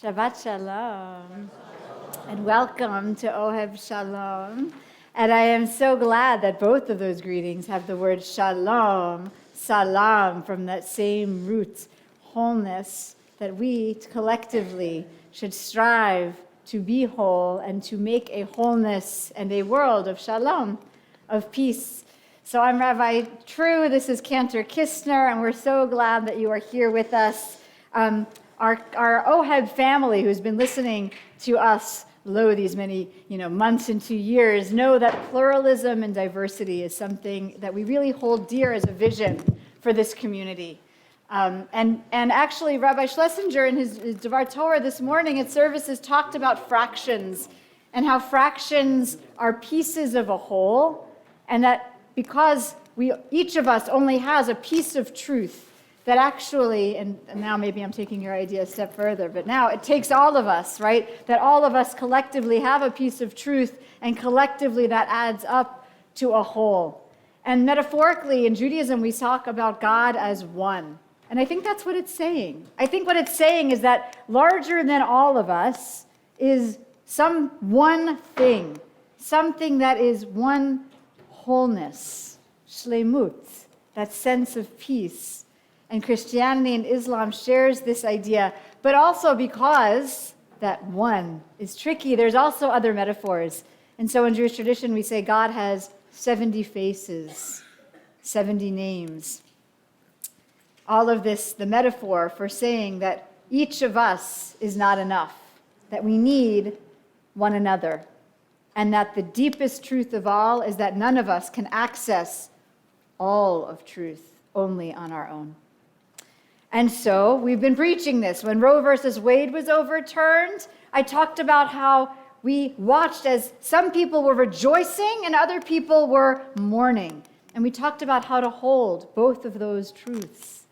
Shabbat Shalom, and welcome to Ohev Shalom. And I am so glad that both of those greetings have the word Shalom, Salam, from that same root, wholeness, that we collectively should strive to be whole and to make a wholeness and a world of Shalom, of peace. So I'm Rabbi True, this is Cantor Kistner, and we're so glad that you are here with us. Our OHEB family, who's been listening to us these many months into years, know that pluralism and diversity is something that we really hold dear as a vision for this community. And actually, Rabbi Schlesinger in his Devar Torah this morning at services talked about fractions and how fractions are pieces of a whole, and that because each of us only has a piece of truth, that actually, and now maybe I'm taking your idea a step further, but now it takes all of us, right? That all of us collectively have a piece of truth, and collectively that adds up to a whole. And metaphorically, in Judaism, we talk about God as one. And I think that's what it's saying. I think what it's saying is that larger than all of us is some one thing, something that is one wholeness, shlemut, that sense of peace. And Christianity and Islam shares this idea, but also because that one is tricky, there's also other metaphors. And so in Jewish tradition, we say God has 70 faces, 70 names. All of this, the metaphor for saying that each of us is not enough, that we need one another, and that the deepest truth of all is that none of us can access all of truth only on our own. And so we've been preaching this. When Roe versus Wade was overturned, I talked about how we watched as some people were rejoicing and other people were mourning. And we talked about how to hold both of those truths.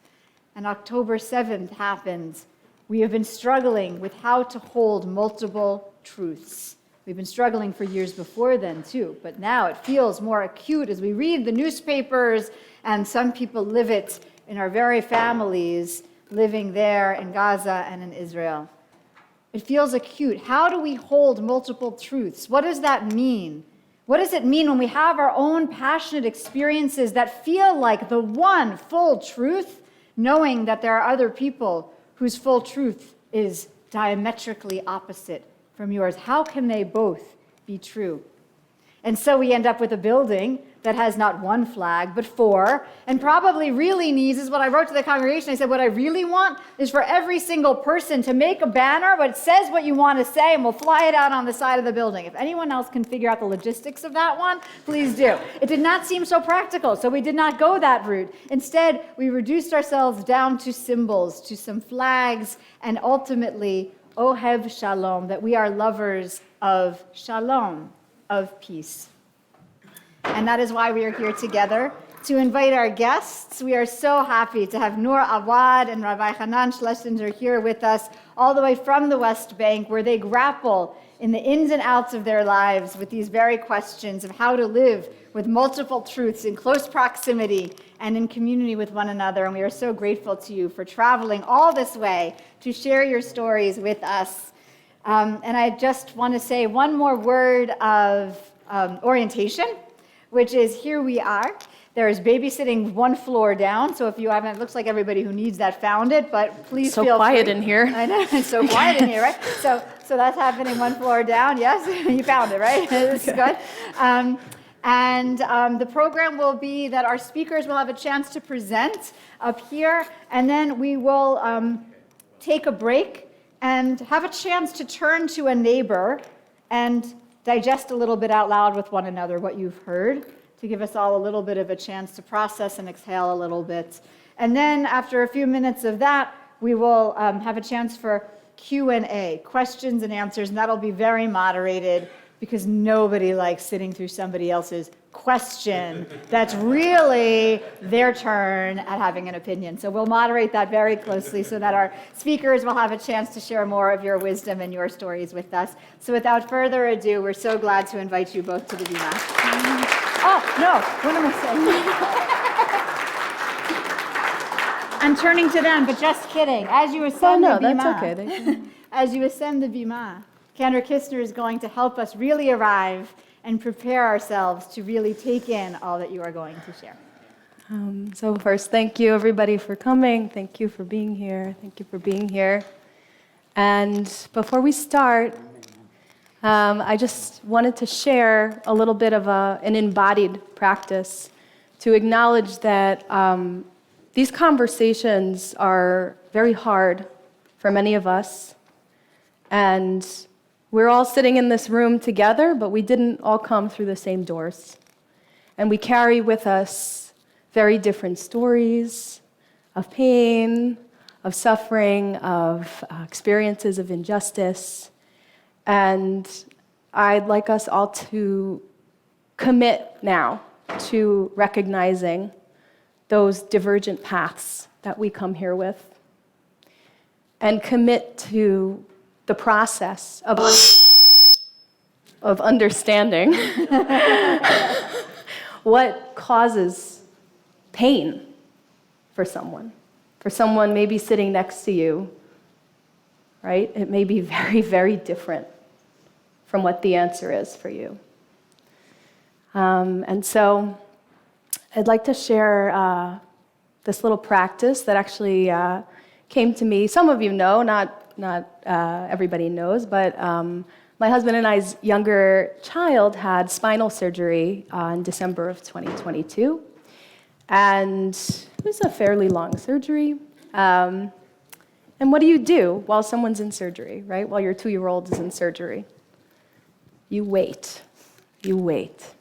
And October 7th happened. We have been struggling with how to hold multiple truths. We've been struggling for years before then too, but now it feels more acute as we read the newspapers, and some people live it in our very families living there in Gaza and in Israel. It feels acute. How do we hold multiple truths? What does that mean? What does it mean when we have our own passionate experiences that feel like the one full truth, knowing that there are other people whose full truth is diametrically opposite from yours? How can they both be true? And so we end up with a building that has not one flag, but four, and probably really needs, is what I wrote to the congregation. I said, what I really want is for every single person to make a banner, but it says what you want to say, and we'll fly it out on the side of the building. If anyone else can figure out the logistics of that one, please do. It did not seem so practical, so we did not go that route. Instead, we reduced ourselves down to symbols, to some flags, and ultimately, Ohev Shalom, that we are lovers of Shalom, of peace. And that is why we are here together to invite our guests. We are so happy to have Noor Awad and Rabbi Hanan Schlesinger here with us, all the way from the West Bank, where they grapple in the ins and outs of their lives with these very questions of how to live with multiple truths in close proximity and in community with one another. And we are so grateful to you for traveling all this way to share your stories with us. And I just want to say one more word of orientation, which is here we are. There is babysitting one floor down, so if you haven't, it looks like everybody who needs that found it, but please feel free. So quiet in here. I know, it's so quiet in here, right? So that's happening one floor down, yes? You found it, right? This is good. The program will be that our speakers will have a chance to present up here, and then we will take a break and have a chance to turn to a neighbor and digest a little bit out loud with one another what you've heard, to give us all a little bit of a chance to process and exhale a little bit. And then after a few minutes of that, we will have a chance for Q&A, questions and answers, and that'll be very moderated because nobody likes sitting through somebody else's question that's really their turn at having an opinion. So we'll moderate that very closely so that our speakers will have a chance to share more of your wisdom and your stories with us. So without further ado, we're so glad to invite you both to the Bima. Oh, no, what am I saying? I'm turning to them, but just kidding. As you Oh, ascend no, the Bima, that's okay. as you ascend the Bima, Kendra Kistner is going to help us really arrive and prepare ourselves to really take in all that you are going to share. So first, thank you everybody for coming. Thank you for being here. Thank you for being here. And before we start, I just wanted to share a little bit of an embodied practice to acknowledge that these conversations are very hard for many of us. And we're all sitting in this room together, but we didn't all come through the same doors. And we carry with us very different stories of pain, of suffering, of experiences of injustice. And I'd like us all to commit now to recognizing those divergent paths that we come here with, and commit to the process of understanding what causes pain for someone. For someone maybe sitting next to you, right? It may be very, very different from what the answer is for you. And so I'd like to share this little practice that actually came to me. Some of you know, not everybody knows, but my husband and I's younger child had spinal surgery in December of 2022. And it was a fairly long surgery. And what do you do while someone's in surgery, right? While your 2-year-old is in surgery? You wait. You wait.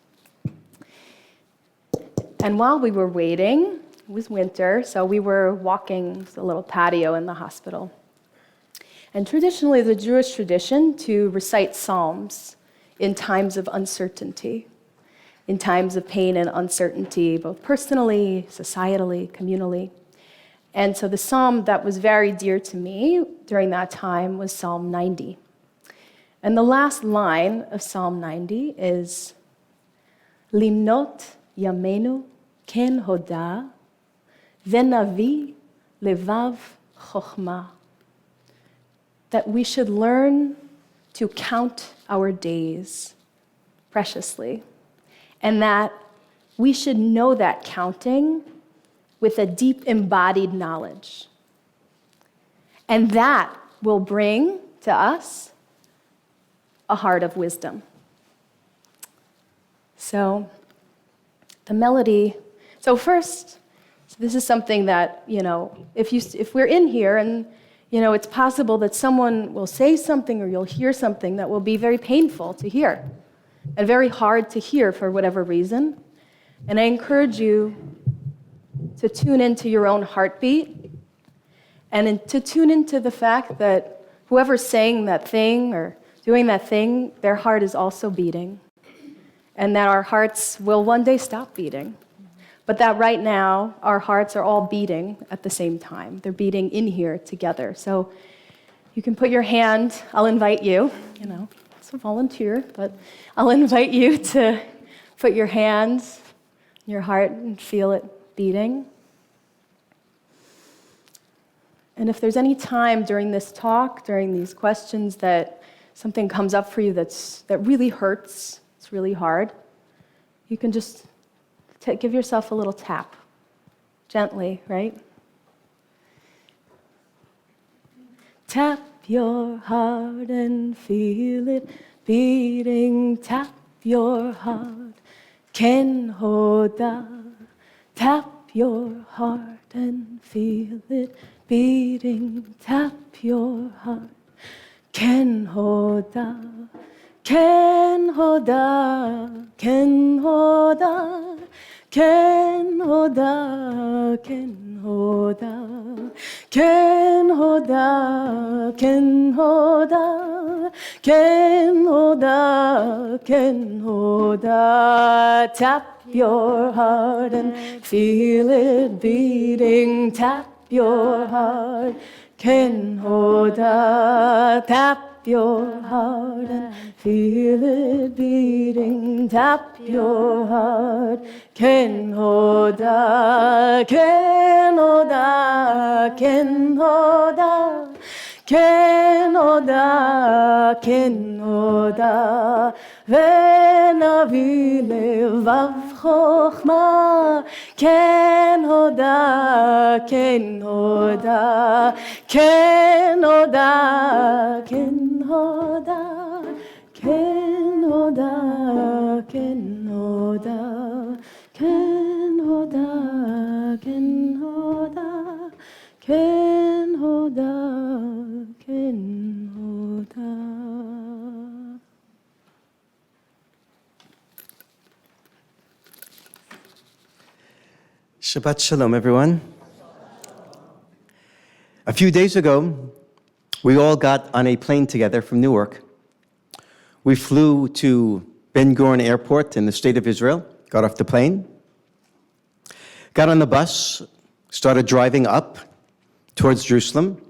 And while we were waiting, it was winter, so we were walking a little patio in the hospital. And traditionally, the Jewish tradition to recite psalms in times of uncertainty, in times of pain and uncertainty, both personally, societally, communally. And so the psalm that was very dear to me during that time was Psalm 90. And the last line of Psalm 90 is, Limnot yamenu ken hoda, venavi levav chokhmah. That we should learn to count our days preciously, and that we should know that counting with a deep embodied knowledge. And that will bring to us a heart of wisdom. So the melody, so first, this is something that, if we're in here and it's possible that someone will say something or you'll hear something that will be very painful to hear and very hard to hear for whatever reason. And I encourage you to tune into your own heartbeat and to tune into the fact that whoever's saying that thing or doing that thing, their heart is also beating, and that our hearts will one day stop beating. But that right now, our hearts are all beating at the same time. They're beating in here together. So you can put your hand, I'll invite you, it's a volunteer, but I'll invite you to put your hands in your heart and feel it beating. And if there's any time during this talk, during these questions, that something comes up for you that really hurts, it's really hard, you can just give yourself a little tap, gently, right? Tap your heart and feel it beating. Tap your heart, Ken Hoda. Tap your heart and feel it beating. Tap your heart, Ken Hoda. Ken Hoda, Ken Hoda. Ken Hoda, Ken Hoda, Ken Hoda, Ken Hoda, Ken Hoda, Ken Hoda. Tap your heart and feel it beating. Tap your heart, Ken Hoda. Tap your heart and feel it beating. Tap your heart, Ken Hoda, Ken ken hoda, ken hoda, ken hoda, ken hoda, venavi levav chokhma, ken hoda, ken hoda, ken hoda, ken hoda, ken hoda, ken hoda, ken hoda, ken hoda, ken hoda, ken hoda. Shabbat Shalom, everyone. A few days ago, we all got on a plane together from Newark. We flew to Ben Gurion Airport in the state of Israel, got off the plane, got on the bus, started driving up towards Jerusalem.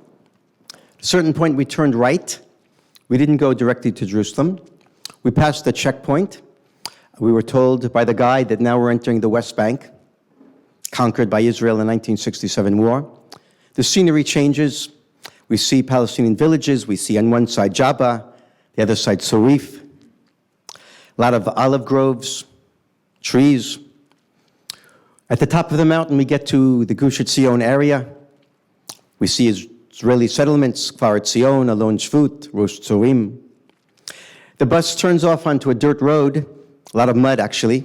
At a certain point, we turned right. We didn't go directly to Jerusalem. We passed the checkpoint. We were told by the guide that now we're entering the West Bank, conquered by Israel in the 1967 war. The scenery changes. We see Palestinian villages. We see on one side Jabba, the other side Sarif. A lot of olive groves, trees. At the top of the mountain, we get to the Gush Etzion area. We see Israeli settlements, Kfar Etzion, Alon Shvut, Rosh Tzorim. The bus turns off onto a dirt road, a lot of mud actually,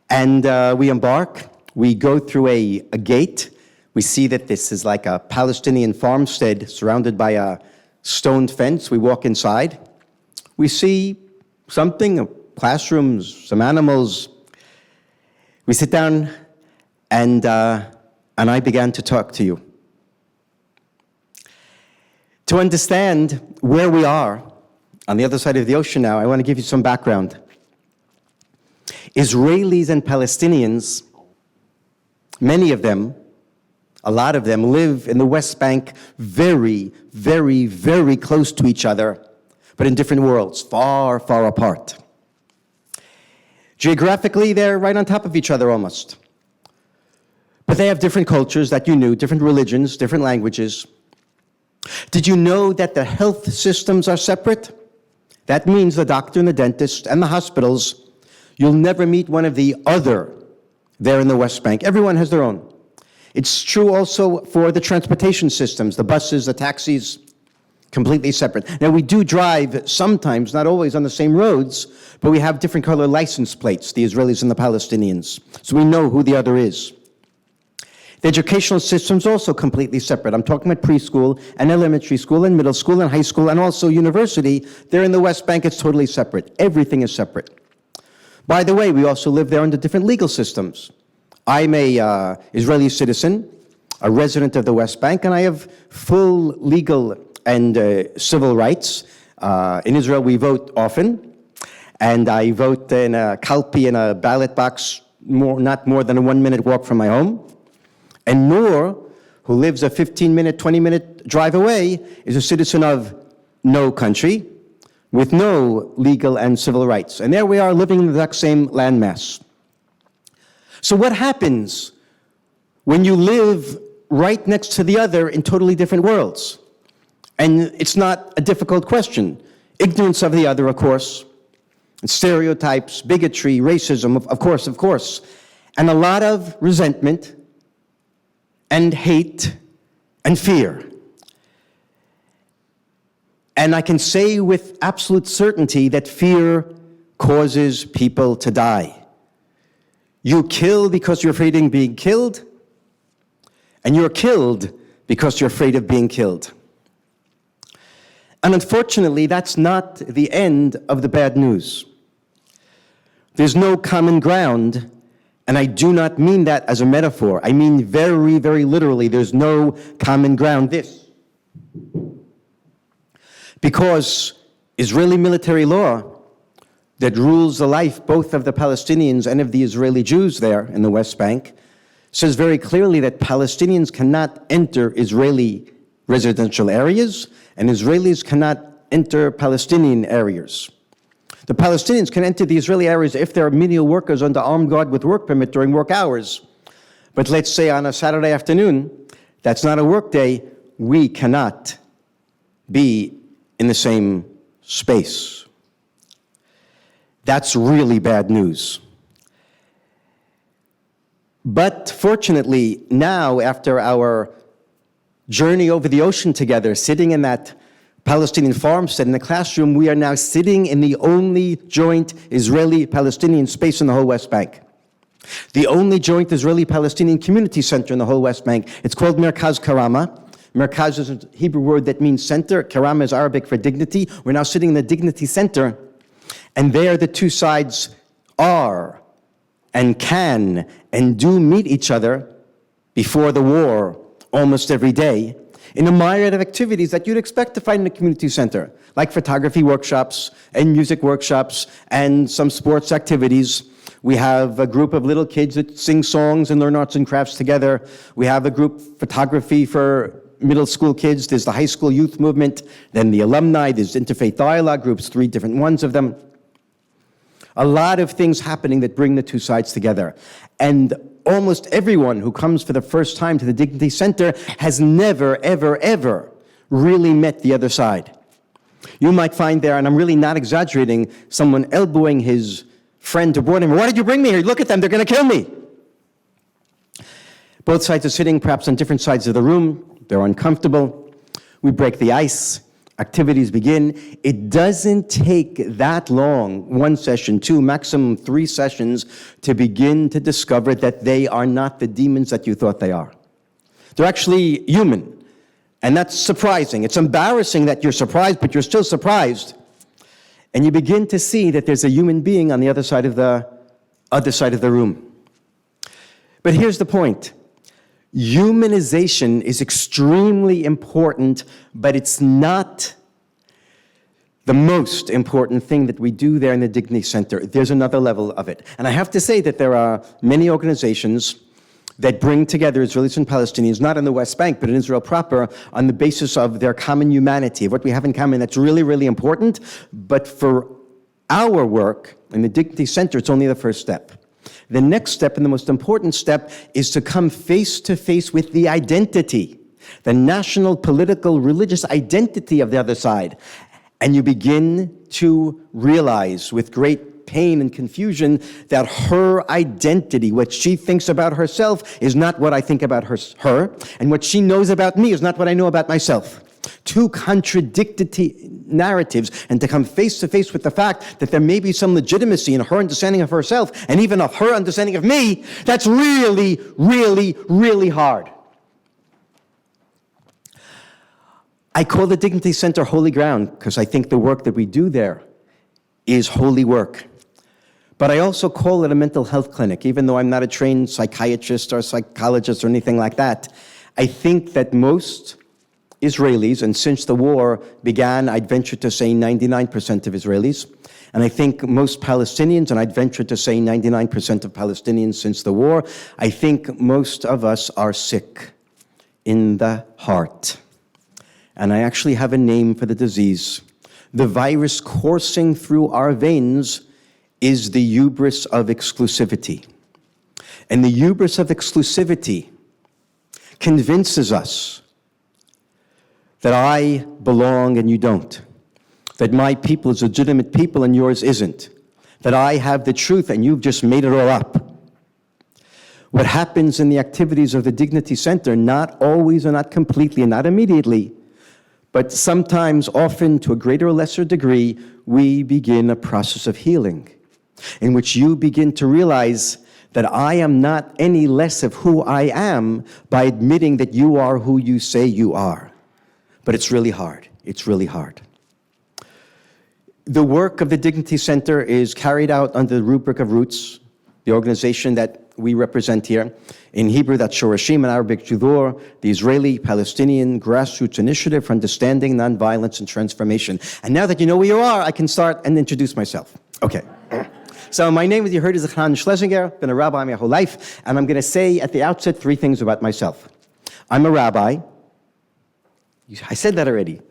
and we embark. We go through a gate. We see that this is like a Palestinian farmstead surrounded by a stone fence. We walk inside. We see something, classrooms, some animals. We sit down, and I began to talk to you. To understand where we are on the other side of the ocean now, I want to give you some background. Israelis and Palestinians, many of them, a lot of them, live in the West Bank very, very, very close to each other, but in different worlds, far, far apart. Geographically, they're right on top of each other almost. But they have different cultures that you knew, different religions, different languages. Did you know that the health systems are separate? That means the doctor and the dentist and the hospitals, you'll never meet one of the other there in the West Bank. Everyone has their own. It's true also for the transportation systems, the buses, the taxis, completely separate. Now, we do drive sometimes, not always on the same roads, but we have different color license plates, the Israelis and the Palestinians, so we know who the other is. The educational system's also completely separate. I'm talking about preschool and elementary school and middle school and high school and also university. There in the West Bank, it's totally separate. Everything is separate. By the way, we also live there under different legal systems. I'm a Israeli citizen, a resident of the West Bank, and I have full legal and civil rights. In Israel, we vote often, and I vote in a kalpi in a ballot box not more than a 1-minute walk from my home. And Noor, who lives a 15-minute, 20-minute drive away, is a citizen of no country with no legal and civil rights. And there we are living in the exact same landmass. So what happens when you live right next to the other in totally different worlds? And it's not a difficult question. Ignorance of the other, of course, and stereotypes, bigotry, racism, of course, and a lot of resentment and hate and fear. And I can say with absolute certainty that fear causes people to die. You kill because you're afraid of being killed, and you're killed because you're afraid of being killed. And unfortunately, that's not the end of the bad news. There's no common ground. And I do not mean that as a metaphor. I mean very, very literally, there's no common ground. Because Israeli military law that rules the life both of the Palestinians and of the Israeli Jews there in the West Bank says very clearly that Palestinians cannot enter Israeli residential areas and Israelis cannot enter Palestinian areas. The Palestinians can enter the Israeli areas if they are menial workers under armed guard with work permit during work hours. But let's say on a Saturday afternoon, that's not a work day, we cannot be in the same space. That's really bad news. But fortunately, now, after our journey over the ocean together, sitting in that Palestinian farmstead in the classroom, we are now sitting in the only joint Israeli-Palestinian space in the whole West Bank. The only joint Israeli-Palestinian community center in the whole West Bank. It's called Merkaz Karama. Merkaz is a Hebrew word that means center. Karama is Arabic for dignity. We're now sitting in the dignity center, and there the two sides are and can and do meet each other before the war almost every day in a myriad of activities that you'd expect to find in a community center, like photography workshops and music workshops and some sports activities. We have a group of little kids that sing songs and learn arts and crafts together. We have a group photography for middle school kids. There's the high school youth movement, then the alumni, there's interfaith dialogue groups, 3 different ones of them. A lot of things happening that bring the two sides together. And almost everyone who comes for the first time to the Dignity Center has never, ever, ever really met the other side. You might find there, and I'm really not exaggerating, someone elbowing his friend to board him. Why did you bring me here? Look at them, they're going to kill me. Both sides are sitting perhaps on different sides of the room. They're uncomfortable. We break the ice. Activities begin. It doesn't take that long, 1 session, 2, maximum 3 sessions, to begin to discover that they are not the demons that you thought they are. They're actually human. And that's surprising. It's embarrassing that you're surprised, but you're still surprised. And you begin to see that there's a human being on the other side of the room. But here's the point. Humanization is extremely important, but it's not the most important thing that we do there in the Dignity Center. There's another level of it. And I have to say that there are many organizations that bring together Israelis and Palestinians, not in the West Bank, but in Israel proper, on the basis of their common humanity, of what we have in common. That's really, really important. But for our work in the Dignity Center, it's only the first step. The next step, and the most important step, is to come face to face with the identity, the national, political, religious identity of the other side. And you begin to realize with great pain and confusion that her identity, what she thinks about herself, is not what I think about her, and what she knows about me is not what I know about myself. 2 contradictory narratives, and to come face to face with the fact that there may be some legitimacy in her understanding of herself and even of her understanding of me, that's really, really, really hard. I call the Dignity Center holy ground because I think the work that we do there is holy work. But I also call it a mental health clinic, even though I'm not a trained psychiatrist or psychologist or anything like that. I think that most Israelis, and since the war began, I'd venture to say 99% of Israelis, and I think most Palestinians, and I'd venture to say 99% of Palestinians since the war, I think most of us are sick in the heart. And I actually have a name for the disease. The virus coursing through our veins is the hubris of exclusivity. And the hubris of exclusivity convinces us that I belong and you don't, that my people is legitimate people and yours isn't, that I have the truth and you've just made it all up. What happens in the activities of the Dignity Center, not always and not completely and not immediately, but sometimes, often, to a greater or lesser degree, we begin a process of healing in which you begin to realize that I am not any less of who I am by admitting that you are who you say you are. But it's really hard. It's really hard. The work of the Dignity Center is carried out under the rubric of Roots, the organization that we represent here. In Hebrew, that's Shorashim, in Arabic, Judur, the Israeli-Palestinian Grassroots Initiative for Understanding, Nonviolence, and Transformation. And now that you know where you are, I can start and introduce myself. Okay. So my name, as you heard, is Elchanan Schlesinger. Been a rabbi my whole life, and I'm going to say at the outset 3 things about myself. I'm a rabbi. I said that already.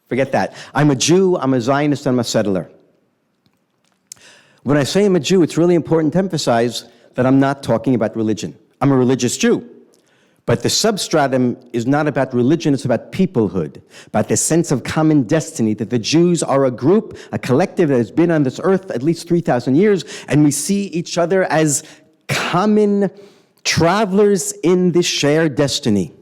Forget that. I'm a Jew, I'm a Zionist, I'm a settler. When I say I'm a Jew, it's really important to emphasize that I'm not talking about religion. I'm a religious Jew. But the substratum is not about religion, it's about peoplehood, about the sense of common destiny, that the Jews are a group, a collective that has been on this earth at least 3,000 years, and we see each other as common travelers in this shared destiny.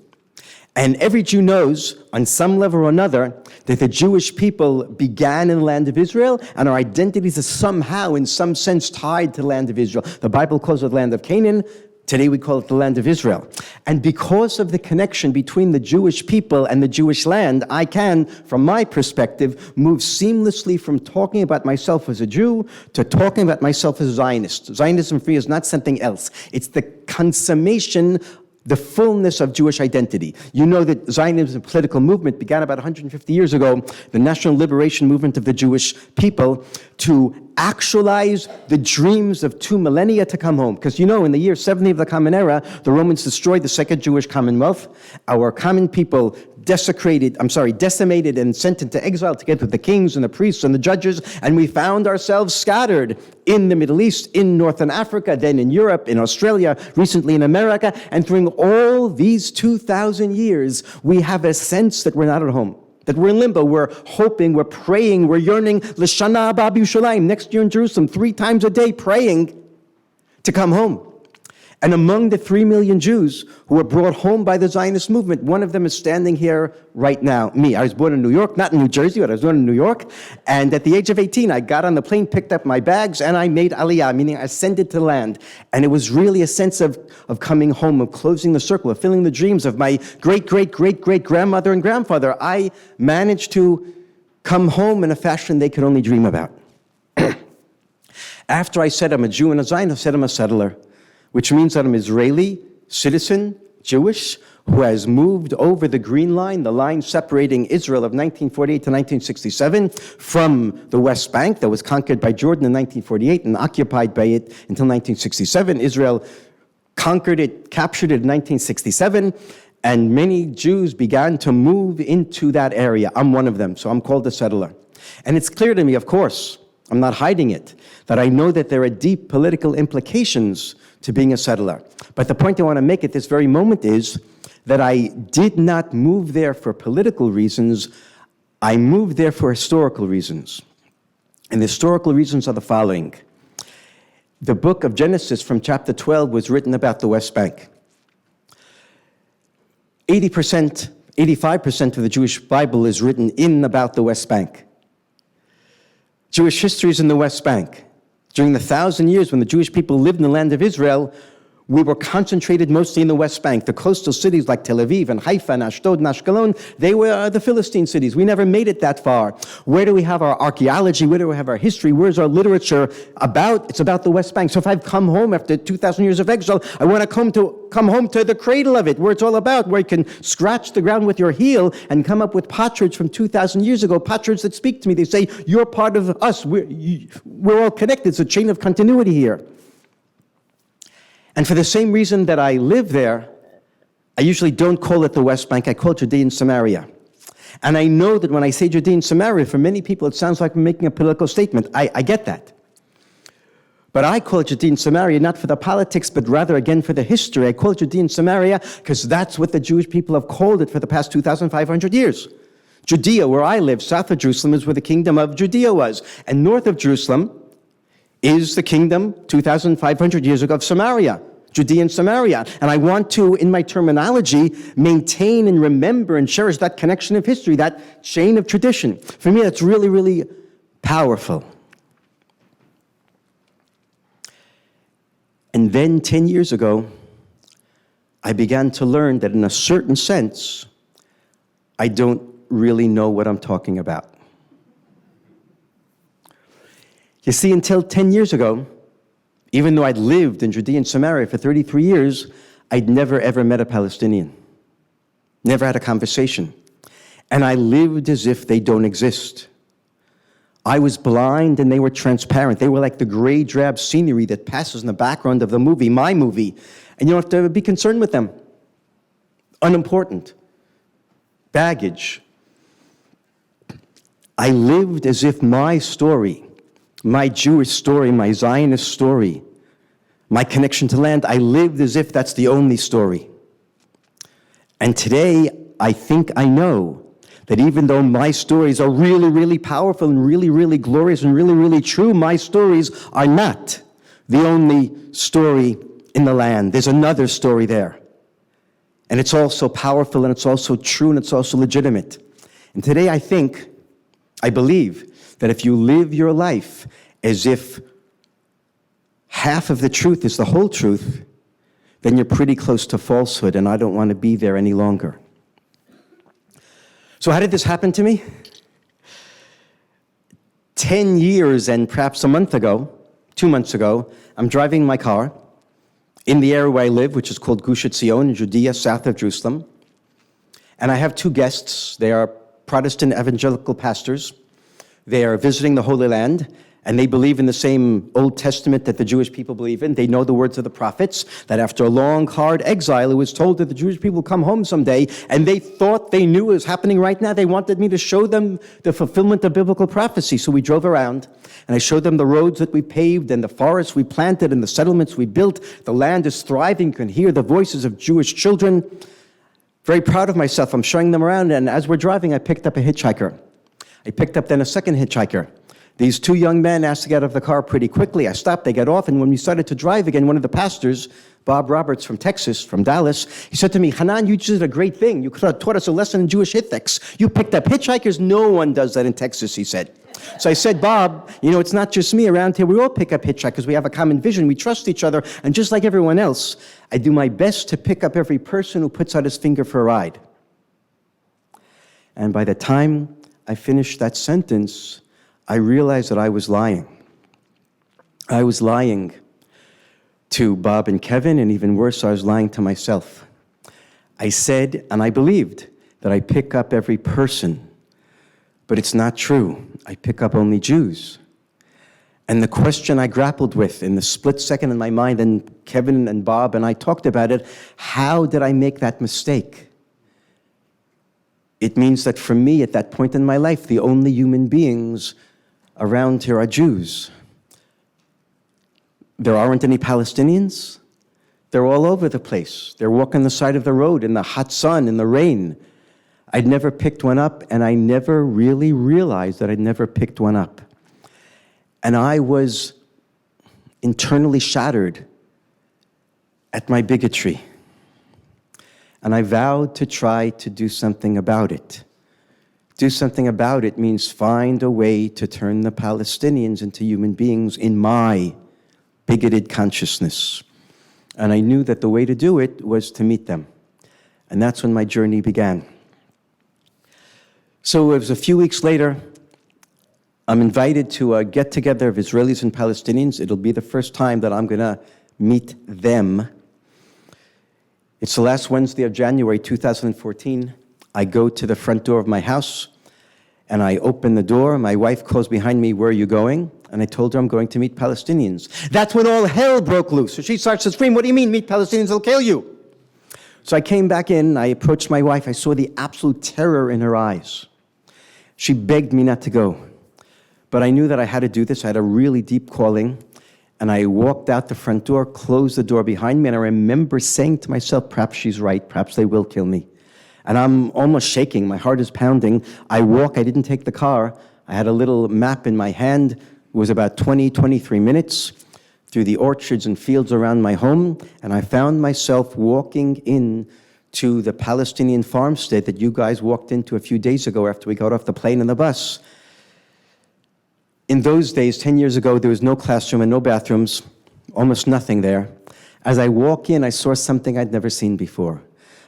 And every Jew knows, on some level or another, that the Jewish people began in the land of Israel, and our identities are somehow, in some sense, tied to the land of Israel. The Bible calls it the land of Canaan. Today we call it the land of Israel. And because of the connection between the Jewish people and the Jewish land, I can, from my perspective, move seamlessly from talking about myself as a Jew to talking about myself as a Zionist. Zionism for me is not something else. It's the consummation, the fullness of Jewish identity. You know that Zionism, a political movement, began about 150 years ago, the national liberation movement of the Jewish people, to actualize the dreams of 2 millennia to come home. Because you know, in the year 70 of the Common Era, the Romans destroyed the Second Jewish Commonwealth. Our common people decimated and sent into exile together with the kings and the priests and the judges, and we found ourselves scattered in the Middle East, in Northern Africa, then in Europe, in Australia, recently in America, and during all these 2,000 years, we have a sense that we're not at home, that we're in limbo, we're hoping, we're praying, we're yearning, L'Shana Haba B'Yerushalayim, next year in Jerusalem, 3 times a day, praying to come home. And among the 3 million Jews who were brought home by the Zionist movement, one of them is standing here right now, me. I was born in New York, not in New Jersey, but I was born in New York. And at the age of 18, I got on the plane, picked up my bags, and I made Aliyah, meaning I ascended to land. And it was really a sense of coming home, of closing the circle, of filling the dreams of my great-great-great-great-grandmother and grandfather. I managed to come home in a fashion they could only dream about. After I said I'm a Jew and a Zionist, I said I'm a settler, which means that I'm Israeli, citizen, Jewish, who has moved over the Green Line, the line separating Israel of 1948 to 1967 from the West Bank that was conquered by Jordan in 1948 and occupied by it until 1967. Israel conquered it, captured it in 1967, and many Jews began to move into that area. I'm one of them, so I'm called a settler. And it's clear to me, of course, I'm not hiding it, that I know that there are deep political implications to being a settler. But the point I want to make at this very moment is that I did not move there for political reasons. I moved there for historical reasons. And the historical reasons are the following. The book of Genesis from chapter 12 was written about the West Bank. 80%, 85% of the Jewish Bible is written in about the West Bank. Jewish history is in the West Bank. During the 1,000 years when the Jewish people lived in the land of Israel, we were concentrated mostly in the West Bank. The coastal cities like Tel Aviv and Haifa and Ashdod and Ashkelon, they were the Philistine cities. We never made it that far. Where do we have our archaeology? Where do we have our history? Where's our literature about? It's about the West Bank. So if I've come home after 2,000 years of exile, I want to come home to the cradle of it, where it's all about, where you can scratch the ground with your heel and come up with potsherds from 2,000 years ago, potsherds that speak to me. They say, you're part of us. We're all connected. It's a chain of continuity here. And for the same reason that I live there, I usually don't call it the West Bank, I call it Judea and Samaria. And I know that when I say Judea and Samaria, for many people it sounds like I'm making a political statement. I get that. But I call it Judea and Samaria not for the politics, but rather again for the history. I call it Judea and Samaria because that's what the Jewish people have called it for the past 2,500 years. Judea, where I live, south of Jerusalem, is where the kingdom of Judea was. And north of Jerusalem is the kingdom 2,500 years ago of Samaria, Judea and Samaria. And I want to, in my terminology, maintain and remember and cherish that connection of history, that chain of tradition. For me, that's really, really powerful. And then 10 years ago, I began to learn that in a certain sense, I don't really know what I'm talking about. You see, until 10 years ago, even though I'd lived in Judea and Samaria for 33 years, I'd never ever met a Palestinian. Never had a conversation. And I lived as if they don't exist. I was blind and they were transparent. They were like the gray drab scenery that passes in the background of the movie, my movie. And you don't have to be concerned with them. Unimportant. Baggage. I lived as if my story, my Jewish story, my Zionist story, my connection to land, I lived as if that's the only story. And today, I think I know that even though my stories are really, really powerful and really, really glorious and really, really true, my stories are not the only story in the land. There's another story there. And it's also powerful, and it's also true, and it's also legitimate. And today I believe that if you live your life as if half of the truth is the whole truth, then you're pretty close to falsehood, and I don't want to be there any longer. So how did this happen to me? 10 years and perhaps a month ago, 2 months ago, I'm driving my car in the area where I live, which is called Gush Etzion in Judea, south of Jerusalem. And I have two guests. They are Protestant evangelical pastors. They are visiting the Holy Land, and they believe in the same Old Testament that the Jewish people believe in. They know the words of the prophets, that after a long, hard exile, it was told that the Jewish people will come home someday, and they thought they knew it was happening right now. They wanted me to show them the fulfillment of biblical prophecy. So we drove around, and I showed them the roads that we paved, and the forests we planted, and the settlements we built. The land is thriving. You can hear the voices of Jewish children. Very proud of myself. I'm showing them around, and as we're driving, I picked up a hitchhiker. I picked up then a second hitchhiker. These two young men asked to get out of the car pretty quickly. I stopped, they got off, and when we started to drive again, one of the pastors, Bob Roberts from Texas, from Dallas, he said to me, Hanan, you just did a great thing. You could have taught us a lesson in Jewish ethics. You picked up hitchhikers. No one does that in Texas, he said. So I said, Bob, it's not just me around here. We all pick up hitchhikers. We have a common vision. We trust each other. And just like everyone else, I do my best to pick up every person who puts out his finger for a ride. And by the time I finished that sentence, I realized that I was lying. I was lying to Bob and Kevin, and even worse, I was lying to myself. I said, and I believed, that I pick up every person, but it's not true. I pick up only Jews. And the question I grappled with in the split second in my mind, and Kevin and Bob and I talked about it, how did I make that mistake? It means that for me, at that point in my life, the only human beings around here are Jews. There aren't any Palestinians. They're all over the place. They're walking the side of the road in the hot sun, in the rain. I'd never picked one up, and I never really realized that I'd never picked one up. And I was internally shattered at my bigotry. And I vowed to try to do something about it. Do something about it means find a way to turn the Palestinians into human beings in my bigoted consciousness. And I knew that the way to do it was to meet them. And that's when my journey began. So it was a few weeks later, I'm invited to a get-together of Israelis and Palestinians. It'll be the first time that I'm going to meet them. It's the last Wednesday of January 2014. I go to the front door of my house, and I open the door. My wife calls behind me, "Where are you going?" And I told her I'm going to meet Palestinians. That's when all hell broke loose. So she starts to scream, "What do you mean, meet Palestinians? They'll kill you." So I came back in. I approached my wife. I saw the absolute terror in her eyes. She begged me not to go. But I knew that I had to do this. I had a really deep calling. And I walked out the front door, closed the door behind me, and I remember saying to myself, perhaps she's right, perhaps they will kill me. And I'm almost shaking, my heart is pounding. I didn't take the car. I had a little map in my hand. It was about 23 minutes through the orchards and fields around my home, and I found myself walking in to the Palestinian farmstead that you guys walked into a few days ago after we got off the plane and the bus. In those days, 10 years ago, there was no classroom and no bathrooms, almost nothing there. As I walk in, I saw something I'd never seen before.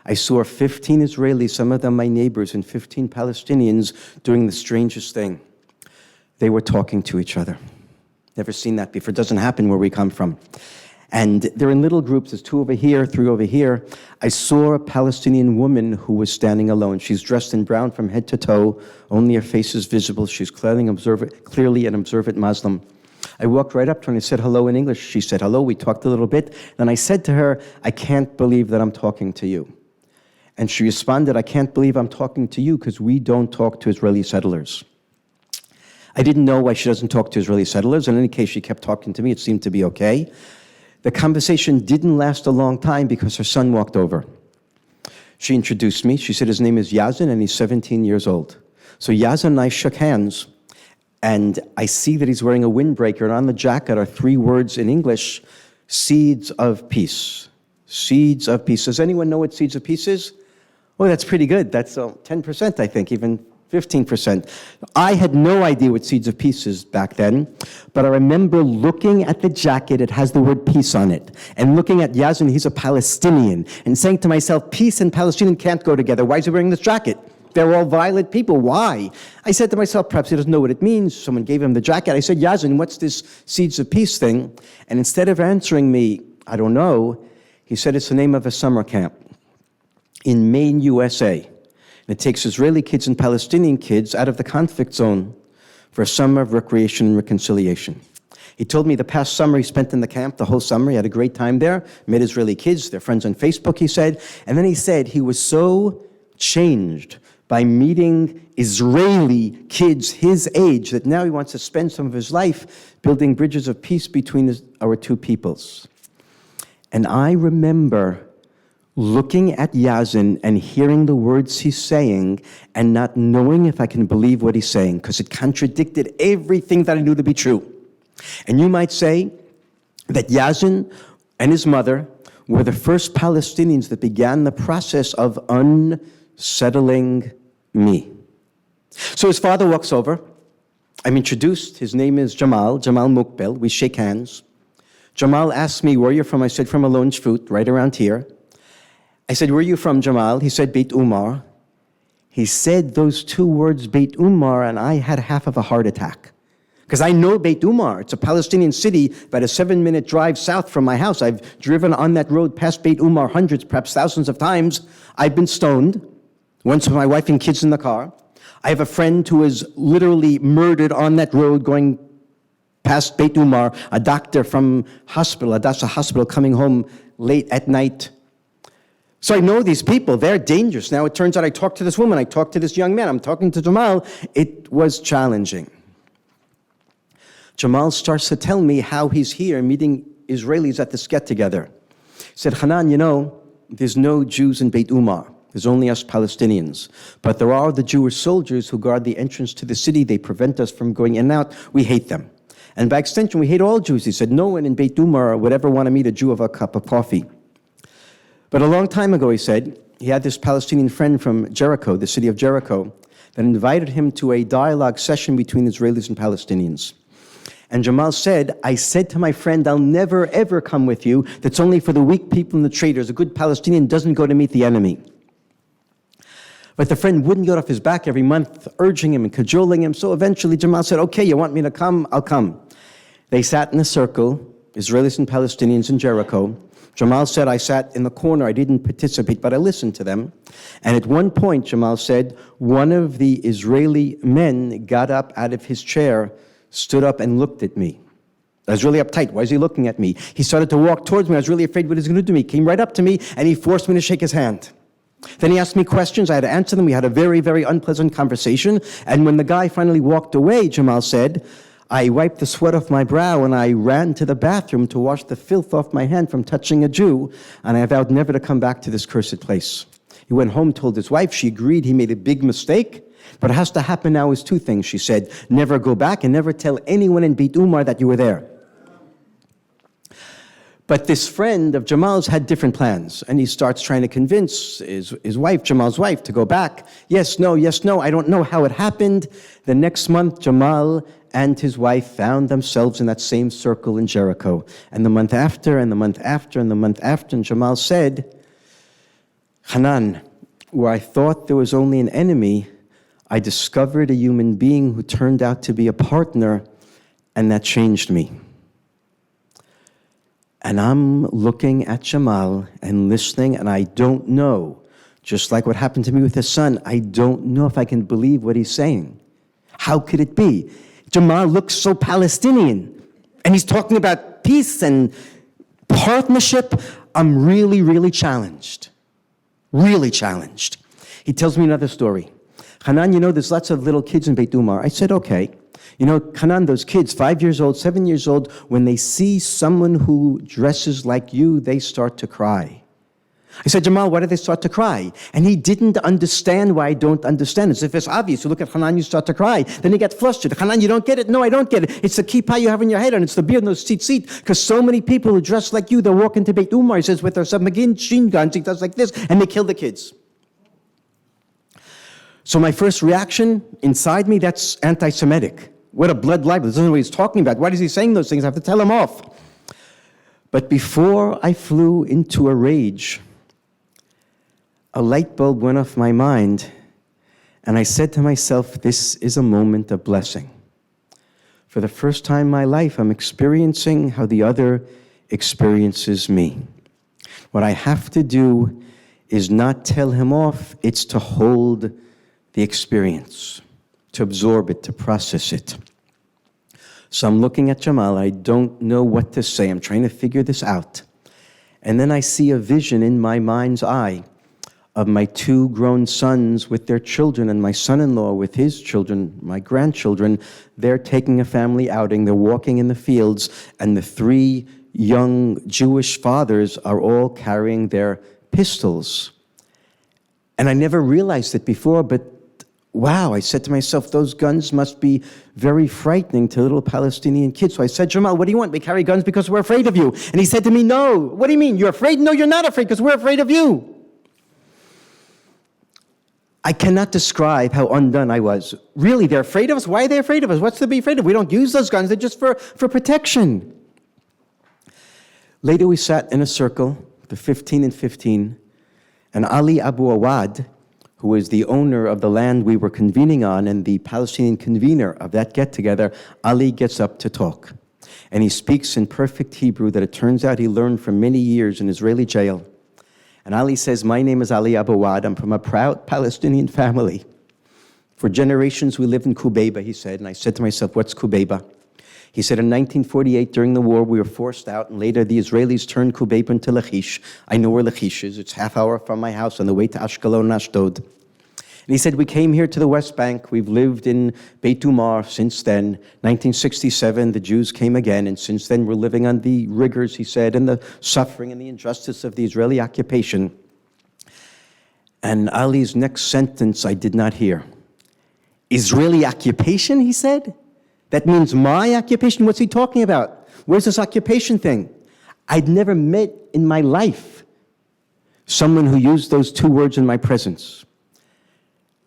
I saw 15 Israelis, some of them my neighbors, and 15 Palestinians doing the strangest thing. They were talking to each other. Never seen that before. It doesn't happen where we come from. And they're in little groups. There's 2 over here, 3 over here. I saw a Palestinian woman who was standing alone. She's dressed in brown from head to toe. Only her face is visible. She's clearly an observant Muslim. I walked right up to her and I said hello in English. She said hello. We talked a little bit. Then I said to her, "I can't believe that I'm talking to you." And she responded, "I can't believe I'm talking to you because we don't talk to Israeli settlers." I didn't know why she doesn't talk to Israeli settlers. In any case, she kept talking to me. It seemed to be okay. The conversation didn't last a long time because her son walked over. She introduced me. She said his name is Yazin and he's 17 years old. So Yazin and I shook hands, and I see that he's wearing a windbreaker, and on the jacket are 3 words in English: seeds of peace. Seeds of peace. Does anyone know what seeds of peace is? Oh, that's pretty good. That's 10%, I think, even 15%. I had no idea what seeds of peace is back then, but I remember looking at the jacket, it has the word peace on it, and looking at Yazin, he's a Palestinian, and saying to myself, peace and Palestinian can't go together. Why is he wearing this jacket? They're all violent people. Why? I said to myself, perhaps he doesn't know what it means. Someone gave him the jacket. I said, Yazin, what's this seeds of peace thing? And instead of answering me, I don't know, he said it's the name of a summer camp in Maine, USA. And it takes Israeli kids and Palestinian kids out of the conflict zone for a summer of recreation and reconciliation. He told me the past summer he spent in the camp, the whole summer. He had a great time there, met Israeli kids, their friends on Facebook, he said. And then he said he was so changed by meeting Israeli kids his age that now he wants to spend some of his life building bridges of peace between our 2 peoples. And I remember looking at Yazin and hearing the words he's saying and not knowing if I can believe what he's saying, because it contradicted everything that I knew to be true. And you might say that Yazin and his mother were the first Palestinians that began the process of unsettling me. So his father walks over. I'm introduced. His name is Jamal Mukbel. We shake hands. Jamal asked me, where are you from? I said, from Alon Shvut, right around here. I said, where are you from, Jamal? He said, Beit Umar. He said those 2 words, Beit Umar, and I had half of a heart attack. Because I know Beit Umar. It's a Palestinian city about a 7-minute drive south from my house. I've driven on that road past Beit Umar hundreds, perhaps thousands of times. I've been stoned, once with my wife and kids in the car. I have a friend who was literally murdered on that road going past Beit Umar, a doctor from hospital, Hadassah Hospital, coming home late at night. So I know these people, they're dangerous. Now it turns out I talked to this woman, I talked to this young man, I'm talking to Jamal. It was challenging. Jamal starts to tell me how he's here meeting Israelis at this get-together. He said, Hanan, you know, there's no Jews in Beit Umar. There's only us Palestinians. But there are the Jewish soldiers who guard the entrance to the city. They prevent us from going in and out. We hate them. And by extension, we hate all Jews. He said, no one in Beit Umar would ever want to meet a Jew over a cup of coffee. But a long time ago, he said, he had this Palestinian friend from Jericho, the city of Jericho, that invited him to a dialogue session between Israelis and Palestinians. And Jamal said, I said to my friend, I'll never, ever come with you. That's only for the weak people and the traitors. A good Palestinian doesn't go to meet the enemy. But the friend wouldn't get off his back every month, urging him and cajoling him. So eventually Jamal said, okay, you want me to come? I'll come. They sat in a circle, Israelis and Palestinians in Jericho. Jamal said, I sat in the corner. I didn't participate, but I listened to them. And at one point, Jamal said, one of the Israeli men got up out of his chair, stood up and looked at me. I was really uptight. Why is he looking at me? He started to walk towards me. I was really afraid what he was going to do to me. He came right up to me and he forced me to shake his hand. Then he asked me questions. I had to answer them. We had a very, very unpleasant conversation. And when the guy finally walked away, Jamal said, I wiped the sweat off my brow and I ran to the bathroom to wash the filth off my hand from touching a Jew. And I vowed never to come back to this cursed place. He went home, told his wife. She agreed he made a big mistake. What has to happen now is 2 things, she said. Never go back and never tell anyone in Beit Umar that you were there. But this friend of Jamal's had different plans, and he starts trying to convince his wife, Jamal's wife, to go back. Yes, no, I don't know how it happened. The next month, Jamal and his wife found themselves in that same circle in Jericho. And the month after, and the month after, and the month after, and Jamal said, Hanan, where I thought there was only an enemy, I discovered a human being who turned out to be a partner, and that changed me. And I'm looking at Jamal and listening, and I don't know, just like what happened to me with his son, I don't know if I can believe what he's saying. How could it be? Jamal looks so Palestinian, and he's talking about peace and partnership. I'm really, really challenged. Really challenged. He tells me another story. Hanan, you know, there's lots of little kids in Beit Umar. I said, okay. You know, Hanan, those kids, 5 years old, 7 years old, when they see someone who dresses like you, they start to cry. I said, Jamal, why do they start to cry? And he didn't understand why I don't understand. As if it's obvious. You look at Hanan, you start to cry. Then he gets flustered. Hanan, you don't get it? No, I don't get it. It's the kippah you have in your head, and it's the beard and those tzitzit. Because so many people who dress like you, they walk into Beit Umar, he says, with their submachine guns, he does like this, and they kill the kids. So my first reaction inside me, that's anti-Semitic. What a blood libel. This isn't what he's talking about. Why is he saying those things? I have to tell him off. But before I flew into a rage, a light bulb went off my mind, and I said to myself, this is a moment of blessing. For the first time in my life, I'm experiencing how the other experiences me. What I have to do is not tell him off, it's to hold the experience, to absorb it, to process it. So I'm looking at Jamal, I don't know what to say, I'm trying to figure this out. And then I see a vision in my mind's eye of my 2 grown sons with their children and my son-in-law with his children, my grandchildren. They're taking a family outing, they're walking in the fields, and the 3 young Jewish fathers are all carrying their pistols. And I never realized it before, but wow, I said to myself, those guns must be very frightening to little Palestinian kids. So I said, Jamal, what do you want? We carry guns because we're afraid of you. And he said to me, no. What do you mean? You're afraid? No, you're not afraid because we're afraid of you. I cannot describe how undone I was. Really, they're afraid of us? Why are they afraid of us? What's to be afraid of? We don't use those guns. They're just for protection. Later, we sat in a circle, the 15 and 15, and Ali Abu Awad, who is the owner of the land we were convening on and the Palestinian convener of that get-together, Ali gets up to talk. And he speaks in perfect Hebrew that it turns out he learned for many years in Israeli jail. And Ali says, my name is Ali Abu Awad. I'm from a proud Palestinian family. For generations we lived in Kubeba, he said. And I said to myself, what's Kubeba? He said, in 1948, during the war, we were forced out, and later the Israelis turned Kubeba into Lachish. I know where Lachish is. It's half hour from my house on the way to Ashkelon and Ashdod. And he said, we came here to the West Bank. We've lived in Beit Umar since then. 1967, the Jews came again, and since then we're living on the rigors, he said, and the suffering and the injustice of the Israeli occupation. And Ali's next sentence I did not hear. Israeli occupation, he said? That means my occupation? What's he talking about? Where's this occupation thing? I'd never met in my life someone who used those 2 words in my presence.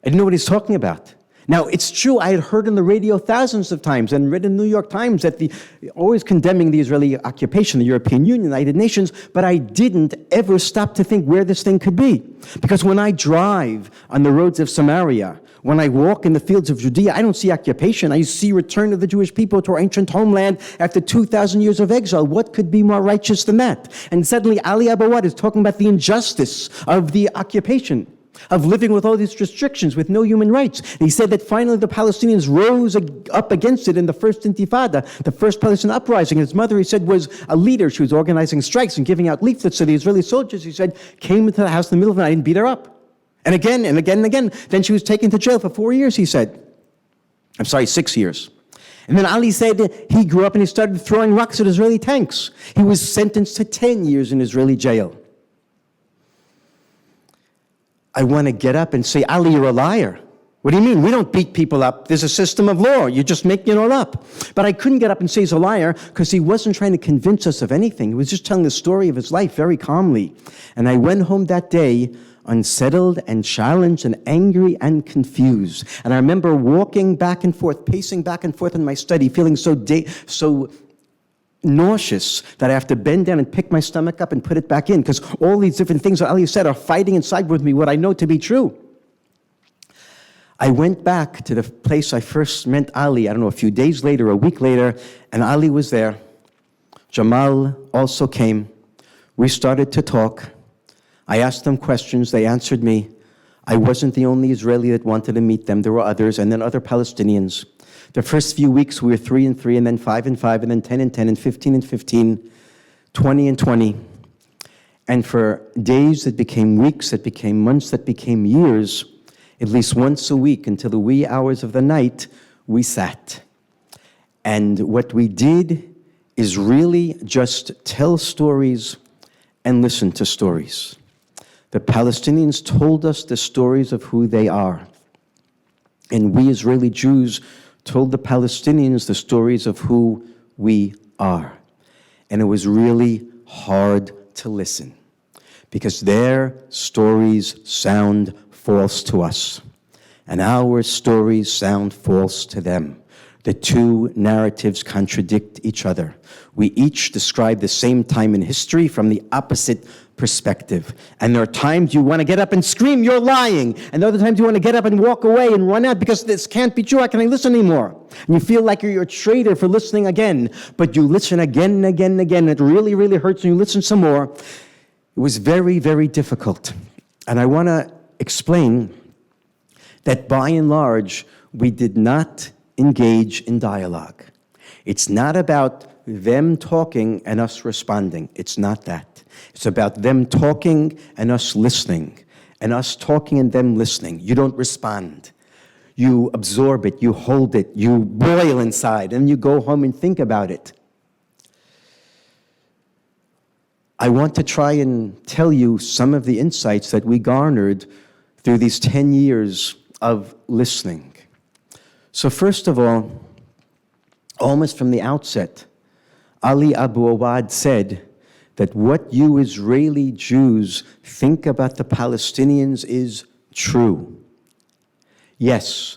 I didn't know what he's talking about. Now, it's true, I had heard on the radio thousands of times and read in the New York Times that always condemning the Israeli occupation, the European Union, the United Nations, but I didn't ever stop to think where this thing could be. Because when I drive on the roads of Samaria, when I walk in the fields of Judea, I don't see occupation. I see return of the Jewish people to our ancient homeland after 2,000 years of exile. What could be more righteous than that? And suddenly Ali Abu Awad is talking about the injustice of the occupation, of living with all these restrictions, with no human rights. And he said that finally the Palestinians rose up against it in the first Intifada, the first Palestinian uprising. And his mother, he said, was a leader. She was organizing strikes and giving out leaflets to the Israeli soldiers. He said, came into the house in the middle of the night and beat her up. And again and again and again. Then she was taken to jail for 4 years, he said. 6 years. And then Ali said he grew up and he started throwing rocks at Israeli tanks. He was sentenced to 10 years in Israeli jail. I want to get up and say, Ali, you're a liar. What do you mean? We don't beat people up. There's a system of law. You're just making it all up. But I couldn't get up and say he's a liar because he wasn't trying to convince us of anything. He was just telling the story of his life very calmly. And I went home that day unsettled and challenged and angry and confused. And I remember walking back and forth, pacing back and forth in my study, feeling so nauseous that I have to bend down and pick my stomach up and put it back in because all these different things that Ali said are fighting inside with me what I know to be true. I went back to the place I first met Ali, I don't know, a few days later, a week later, and Ali was there. Jamal also came. We started to talk. I asked them questions. They answered me. I wasn't the only Israeli that wanted to meet them. There were others, and then other Palestinians. The first few weeks, we were 3 and 3, and then 5 and 5, and then 10 and 10, and 15 and 15, 20 and 20. And for days that became weeks, that became months, that became years, at least once a week until the wee hours of the night, we sat. And what we did is really just tell stories and listen to stories. The Palestinians told us the stories of who they are. And we Israeli Jews told the Palestinians the stories of who we are. And it was really hard to listen because their stories sound false to us, and our stories sound false to them. The two narratives contradict each other. We each describe the same time in history from the opposite perspective. And there are times you want to get up and scream, "You're lying!" And other times you want to get up and walk away and run out because this can't be true. How can I listen anymore? And you feel like you're a traitor for listening again. But you listen again and again and again. It really, really hurts, and you listen some more. It was very, very difficult. And I want to explain that by and large, we did not engage in dialogue. It's not about them talking and us responding. It's not that. It's about them talking and us listening, and us talking and them listening. You don't respond. You absorb it, you hold it, you boil inside, and you go home and think about it. I want to try and tell you some of the insights that we garnered through these 10 years of listening. So first of all, almost from the outset, Ali Abu Awad said that what you Israeli Jews think about the Palestinians is true. Yes,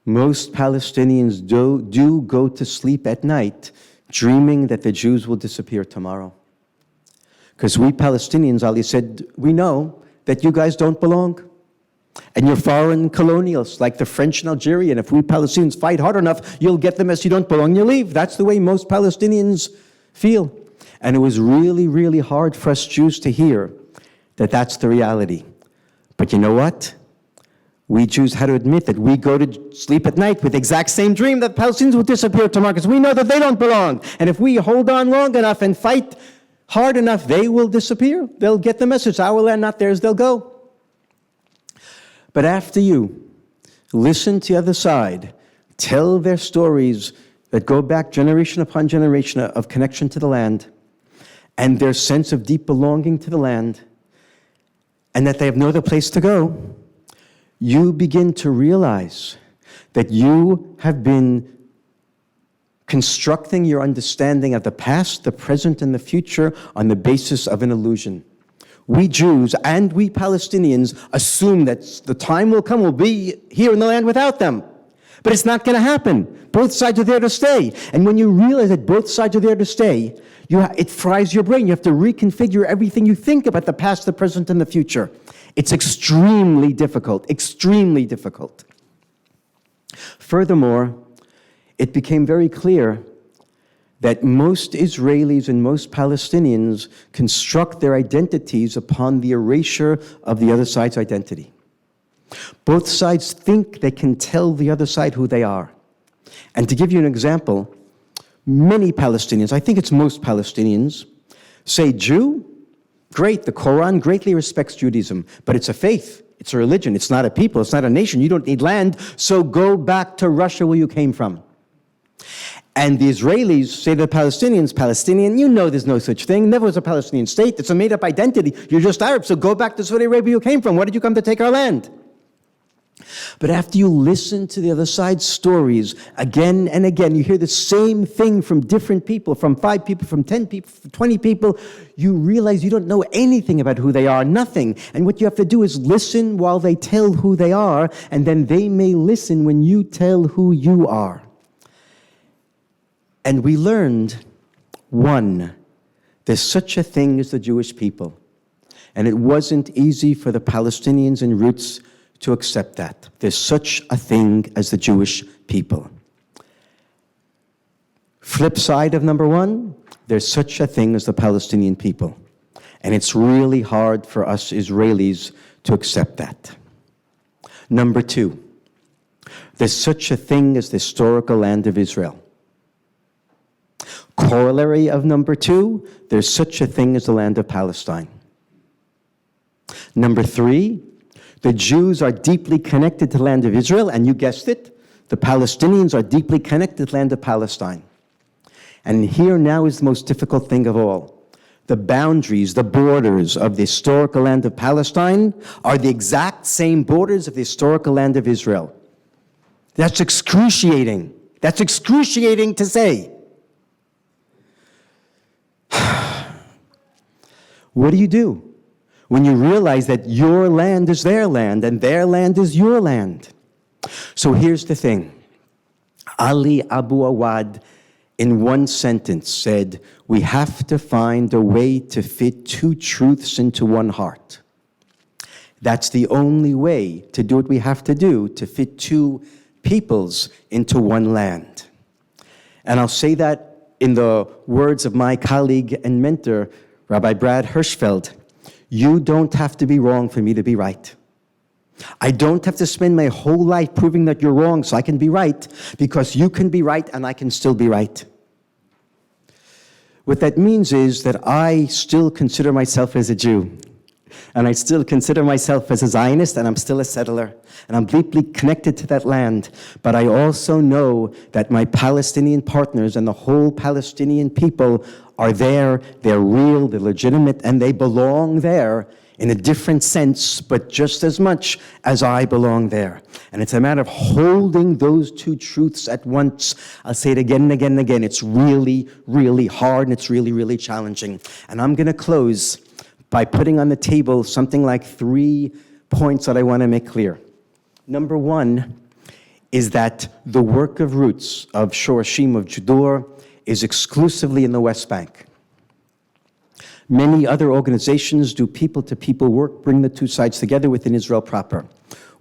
most Palestinians do go to sleep at night dreaming that the Jews will disappear tomorrow. Because we Palestinians, Ali said, we know that you guys don't belong. And you're foreign colonials, like the French in Algeria. And if we Palestinians fight hard enough, you'll get them as you don't belong, you leave. That's the way most Palestinians feel. And it was really, really hard for us Jews to hear that that's the reality. But you know what? We Jews had to admit that we go to sleep at night with the exact same dream that Palestinians will disappear tomorrow because we know that they don't belong. And if we hold on long enough and fight hard enough, they will disappear. They'll get the message. Our land, not theirs, they'll go. But after you listen to the other side, tell their stories that go back generation upon generation of connection to the land and their sense of deep belonging to the land, and that they have no other place to go, you begin to realize that you have been constructing your understanding of the past, the present, and the future on the basis of an illusion. We Jews and we Palestinians assume that the time will come, we'll be here in the land without them. But it's not going to happen. Both sides are there to stay. And when you realize that both sides are there to stay, it fries your brain. You have to reconfigure everything you think about the past, the present, and the future. It's extremely difficult, extremely difficult. Furthermore, it became very clear that most Israelis and most Palestinians construct their identities upon the erasure of the other side's identity. Both sides think they can tell the other side who they are. And to give you an example, many Palestinians, I think it's most Palestinians, say Jew, great, the Quran greatly respects Judaism, but it's a faith, it's a religion, it's not a people, it's not a nation, you don't need land, so go back to Russia where you came from. And the Israelis say to the Palestinians, Palestinian, you know there's no such thing. Never was a Palestinian state. It's a made-up identity. You're just Arab, so go back to Saudi Arabia you came from. Why did you come to take our land? But after you listen to the other side's stories again and again, you hear the same thing from different people, from 5 people, from 10 people, from 20 people, you realize you don't know anything about who they are, nothing. And what you have to do is listen while they tell who they are, and then they may listen when you tell who you are. And we learned, 1, there's such a thing as the Jewish people. And it wasn't easy for the Palestinians in roots to accept that. There's such a thing as the Jewish people. Flip side of number 1, there's such a thing as the Palestinian people. And it's really hard for us Israelis to accept that. Number 2, there's such a thing as the historical land of Israel. Corollary of number 2, there's such a thing as the land of Palestine. Number 3, the Jews are deeply connected to the land of Israel, and you guessed it, The Palestinians are deeply connected to the land of Palestine. And here now is the most difficult thing of all. The boundaries, the borders of the historical land of Palestine are the exact same borders of the historical land of Israel. That's excruciating. That's excruciating to say. What do when you realize that your land is their land and their land is your land? So here's the thing. Ali Abu Awad, in one sentence, said, we have to find a way to fit two truths into one heart. That's the only way to do what we have to do, to fit two peoples into one land. And I'll say that in the words of my colleague and mentor, Rabbi Brad Hirschfeld, you don't have to be wrong for me to be right. I don't have to spend my whole life proving that you're wrong so I can be right, because you can be right and I can still be right. What that means is that I still consider myself as a Jew, and I still consider myself as a Zionist, and I'm still a settler, and I'm deeply connected to that land. But I also know that my Palestinian partners and the whole Palestinian people are there, they're real, they're legitimate, and they belong there in a different sense, but just as much as I belong there. And it's a matter of holding those two truths at once. I'll say it again and again and again. It's really, really hard, and it's really, really challenging. And I'm going to close by putting on the table something like 3 points that I want to make clear. Number one is that the work of Roots, of Shorashim, of Judur, is exclusively in the West Bank. Many other organizations do people-to-people work, bring the two sides together within Israel proper.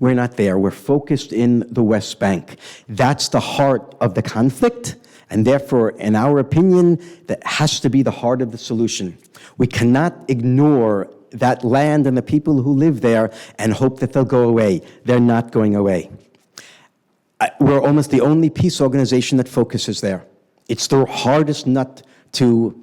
We're not there. We're focused in the West Bank. That's the heart of the conflict, and therefore, in our opinion, that has to be the heart of the solution. We cannot ignore that land and the people who live there and hope that they'll go away. They're not going away. We're almost the only peace organization that focuses there. It's the hardest nut to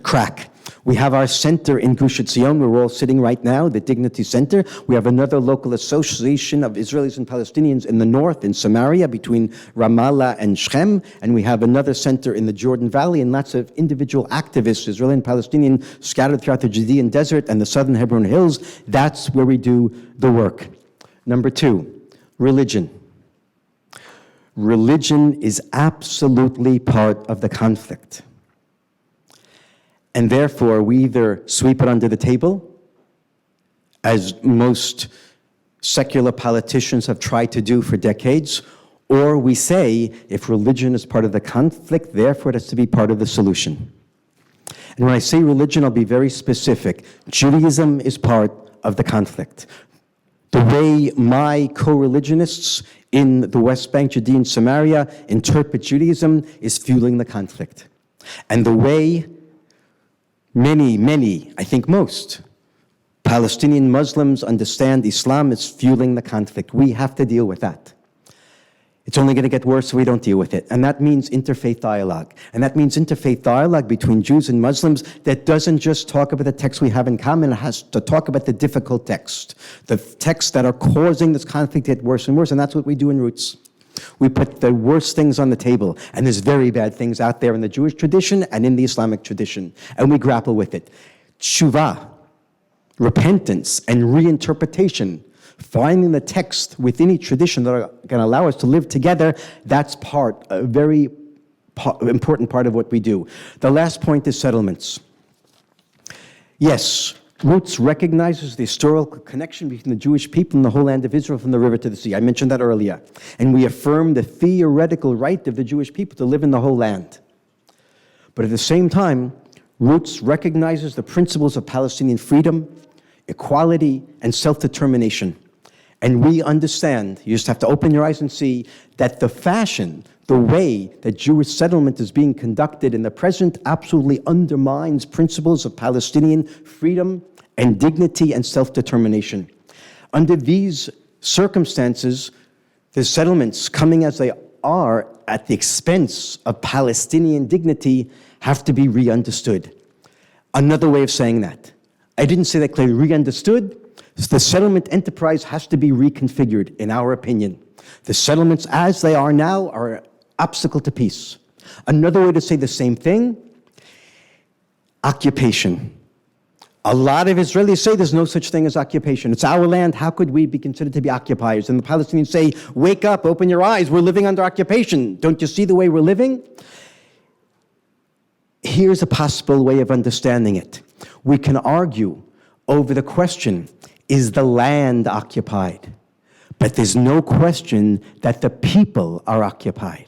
crack. We have our center in Gush Etzion, where we're all sitting right now, the Dignity Center. We have another local association of Israelis and Palestinians in the north, in Samaria, between Ramallah and Shechem. And we have another center in the Jordan Valley, and lots of individual activists, Israeli and Palestinian, scattered throughout the Judean desert and the southern Hebron Hills. That's where we do the work. Number two, religion. Religion is absolutely part of the conflict. And therefore, we either sweep it under the table, as most secular politicians have tried to do for decades, or we say, if religion is part of the conflict, therefore it has to be part of the solution. And when I say religion, I'll be very specific. Judaism is part of the conflict. The way my co-religionists in the West Bank, Judea, and Samaria interpret Judaism is fueling the conflict. And the way many, I think most, Palestinian Muslims understand Islam is fueling the conflict. We have to deal with that. It's only going to get worse if we don't deal with it. And that means interfaith dialogue. And that means interfaith dialogue between Jews and Muslims that doesn't just talk about the texts we have in common. It has to talk about the difficult text, the texts that are causing this conflict to get worse and worse. And that's what we do in Roots. We put the worst things on the table, and there's very bad things out there in the Jewish tradition and in the Islamic tradition, and we grapple with it. Tshuva, repentance, and reinterpretation, finding the text within each tradition that are going to allow us to live together, that's a very important part of what we do. The last point is settlements. Yes, Roots recognizes the historical connection between the Jewish people and the whole land of Israel from the river to the sea. I mentioned that earlier. And we affirm the theoretical right of the Jewish people to live in the whole land. But at the same time, Roots recognizes the principles of Palestinian freedom, equality, and self-determination. And we understand, you just have to open your eyes and see, that the way that Jewish settlement is being conducted in the present absolutely undermines principles of Palestinian freedom and dignity and self-determination. Under these circumstances, the settlements, coming as they are at the expense of Palestinian dignity, have to be re-understood. Another way of saying that, I didn't say that clearly, re-understood, the settlement enterprise has to be reconfigured, in our opinion. The settlements as they are now are an obstacle to peace. Another way to say the same thing, occupation. A lot of Israelis say there's no such thing as occupation. It's our land. How could we be considered to be occupiers? And the Palestinians say, wake up, open your eyes. We're living under occupation. Don't you see the way we're living? Here's a possible way of understanding it. We can argue over the question, is the land occupied? But there's no question that the people are occupied.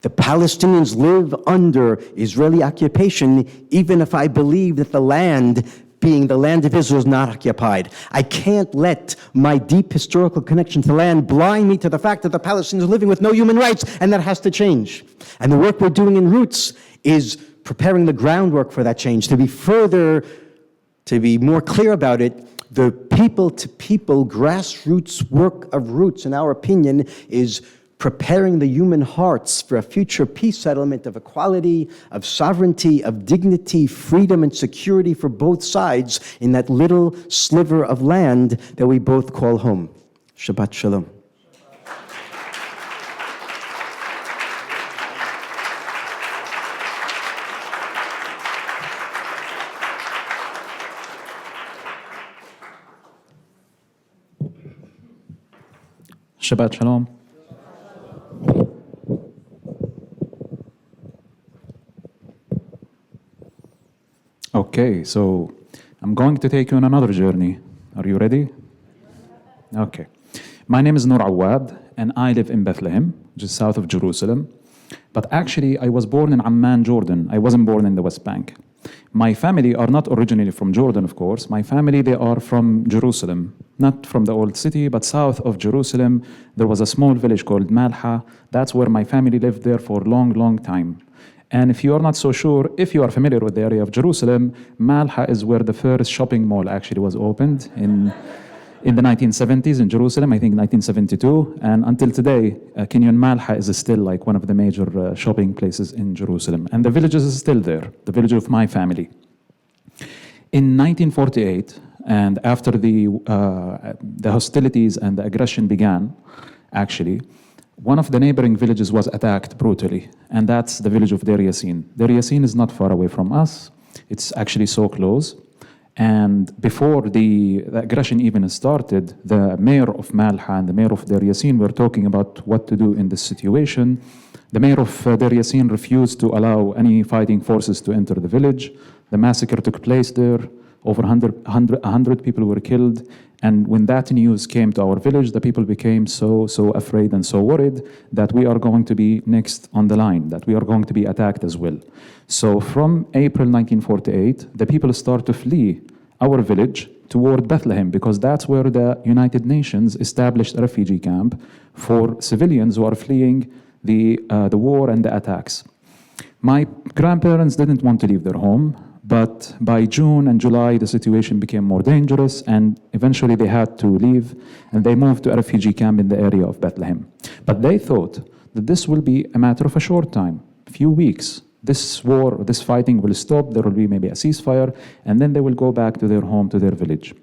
The Palestinians live under Israeli occupation, even if I believe that the land, being the land of Israel, is not occupied. I can't let my deep historical connection to land blind me to the fact that the Palestinians are living with no human rights, and that has to change. And the work we're doing in Roots is preparing the groundwork for that change. To be more clear about it, the people-to-people grassroots work of Roots, in our opinion, is preparing the human hearts for a future peace settlement of equality, of sovereignty, of dignity, freedom, and security for both sides in that little sliver of land that we both call home. Shabbat Shalom. Shabbat Shalom. Okay, so I'm going to take you on another journey. Are you ready? Okay. My name is Noor Awad, and I live in Bethlehem, which is south of Jerusalem. But actually, I was born in Amman, Jordan. I wasn't born in the West Bank. My family are not originally from Jordan, of course. My family, they are from Jerusalem. Not from the old city, but south of Jerusalem. There was a small village called Malha. That's where my family lived there for a long, long time. And if you are not so sure, if you are familiar with the area of Jerusalem, Malha is where the first shopping mall actually was opened in the 1970s in Jerusalem, I think 1972. And until today, Kinyan Malha is still like one of the major shopping places in Jerusalem. And the village is still there, the village of my family. In 1948, and after the hostilities and the aggression began, actually, one of the neighboring villages was attacked brutally, and that's the village of Deir Yassin. Deir Yassin is not far away from us. It's actually so close. And before the aggression even started, the mayor of Malha and the mayor of Deir Yassin were talking about what to do in this situation. The mayor of Deir Yassin refused to allow any fighting forces to enter the village. The massacre took place there. Over 100 people were killed. And when that news came to our village, the people became so afraid and so worried that we are going to be next on the line, that we are going to be attacked as well. So from April 1948, the people start to flee our village toward Bethlehem, because that's where the United Nations established a refugee camp for civilians who are fleeing the war and the attacks. My grandparents didn't want to leave their home. But by June and July, the situation became more dangerous, and eventually they had to leave, and they moved to a refugee camp in the area of Bethlehem. But they thought that this will be a matter of a short time, a few weeks. This war, this fighting will stop, there will be maybe a ceasefire, and then they will go back to their home, to their village.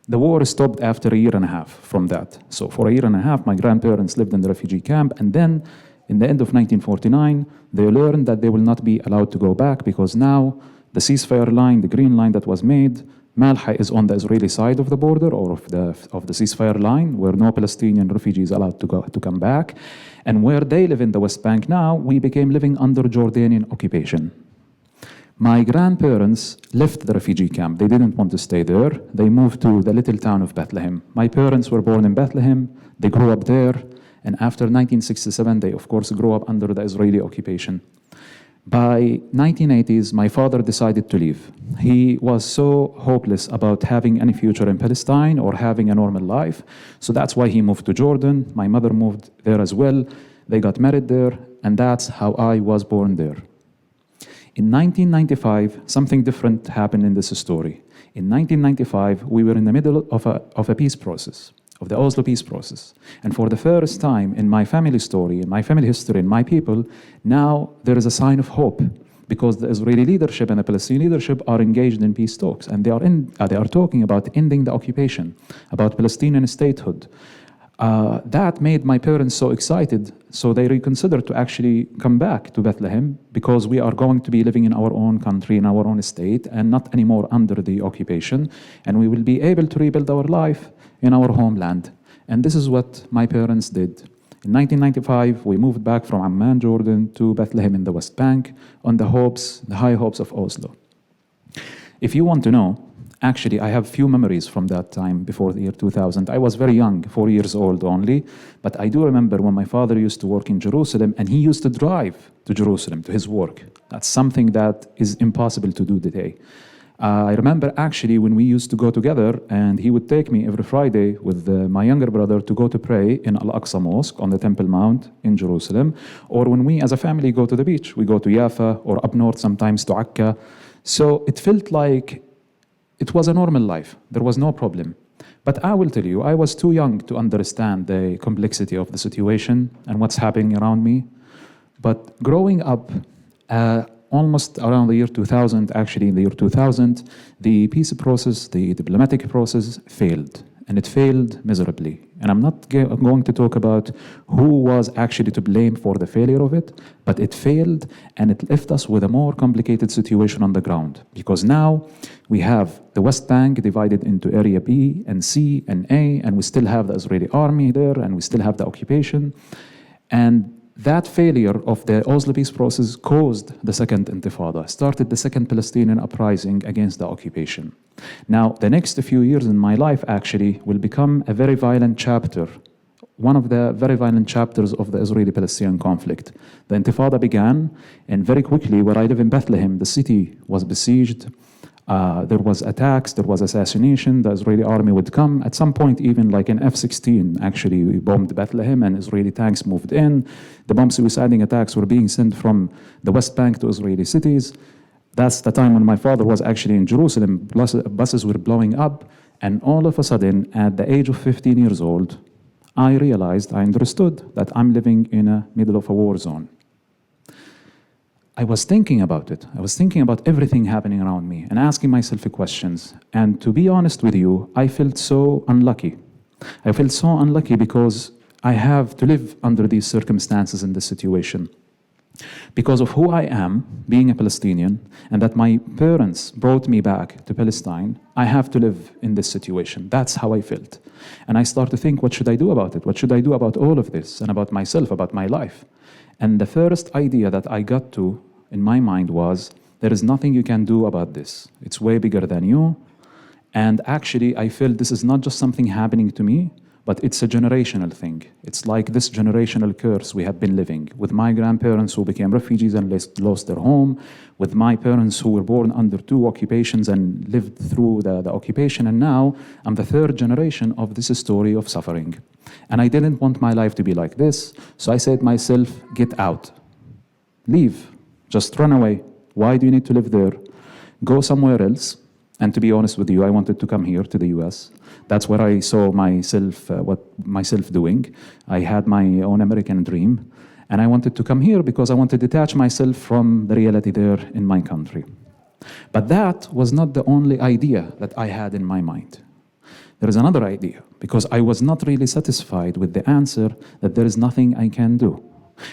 The war stopped after a year and a half from that. So for a year and a half, my grandparents lived in the refugee camp, and then in the end of 1949, they learned that they will not be allowed to go back, because now the ceasefire line, the green line that was made, Malha is on the Israeli side of the border, or of the ceasefire line, where no Palestinian refugees are allowed to come back. And where they live in the West Bank now, we became living under Jordanian occupation. My grandparents left the refugee camp. They didn't want to stay there. They moved to the little town of Bethlehem. My parents were born in Bethlehem. They grew up there. And after 1967, they, of course, grew up under the Israeli occupation. By 1980s, my father decided to leave. He was so hopeless about having any future in Palestine or having a normal life. So that's why he moved to Jordan. My mother moved there as well. They got married there, and that's how I was born there. In 1995, something different happened in this story. In 1995, we were in the middle of a peace process, of the Oslo peace process. And for the first time in my family story, in my family history, in my people, now there is a sign of hope. because the Israeli leadership and the Palestinian leadership are engaged in peace talks, and they are talking about ending the occupation, about Palestinian statehood. That made my parents so excited, so they reconsidered to actually come back to Bethlehem, because we are going to be living in our own country, in our own state, and not anymore under the occupation, and we will be able to rebuild our life in our homeland. And this is what my parents did. In 1995, we moved back from Amman, Jordan, to Bethlehem in the West Bank on the high hopes of Oslo. If you want to know, actually, I have few memories from that time before the year 2000. I was very young, 4 years old only, but I do remember when my father used to work in Jerusalem, and he used to drive to Jerusalem, to his work. That's something that is impossible to do today. I remember actually when we used to go together, and he would take me every Friday with my younger brother to go to pray in Al-Aqsa Mosque on the Temple Mount in Jerusalem, or when we as a family go to the beach, we go to Jaffa or up north sometimes to Akka. So it felt like it was a normal life. There was no problem. But I will tell you, I was too young to understand the complexity of the situation and what's happening around me. But growing up, almost around the year 2000, actually in the year 2000, the peace process, the diplomatic process failed, and it failed miserably. And I'm not going to talk about who was actually to blame for the failure of it, but it failed, and it left us with a more complicated situation on the ground. Because now we have the West Bank divided into Area B and C and A, and we still have the Israeli army there, and we still have the occupation. And that failure of the Oslo peace process caused the second intifada, started the second Palestinian uprising against the occupation. Now, the next few years in my life actually will become a very violent chapter, one of the very violent chapters of the Israeli-Palestinian conflict. The intifada began, and very quickly, where I live in Bethlehem, the city was besieged. There was attacks, there was assassination, the Israeli army would come. At some point, even like an F-16, actually, we bombed Bethlehem and Israeli tanks moved in. The bomb suiciding attacks were being sent from the West Bank to Israeli cities. That's the time when my father was actually in Jerusalem. Buses were blowing up, and all of a sudden, at the age of 15 years old, I realized, I understood that I'm living in the middle of a war zone. I was thinking about it. I was thinking about everything happening around me and asking myself questions. And to be honest with you, I felt so unlucky. I felt so unlucky because I have to live under these circumstances in this situation. Because of who I am, being a Palestinian, and that my parents brought me back to Palestine, I have to live in this situation. That's how I felt. And I started to think, what should I do about it? What should I do about all of this and about myself, about my life? And the first idea that I got to in my mind was, there is nothing you can do about this. It's way bigger than you. And actually, I felt this is not just something happening to me, but it's a generational thing. It's like this generational curse we have been living with my grandparents who became refugees and lost their home, with my parents who were born under 2 occupations and lived through the occupation. And now I'm the 3rd generation of this story of suffering. And I didn't want my life to be like this. So I said to myself, get out, leave, just run away. Why do you need to live there? Go somewhere else. And to be honest with you, I wanted to come here to the US. That's where I saw myself, myself doing. I had my own American dream. And I wanted to come here because I wanted to detach myself from the reality there in my country. But that was not the only idea that I had in my mind. There is another idea, because I was not really satisfied with the answer that there is nothing I can do.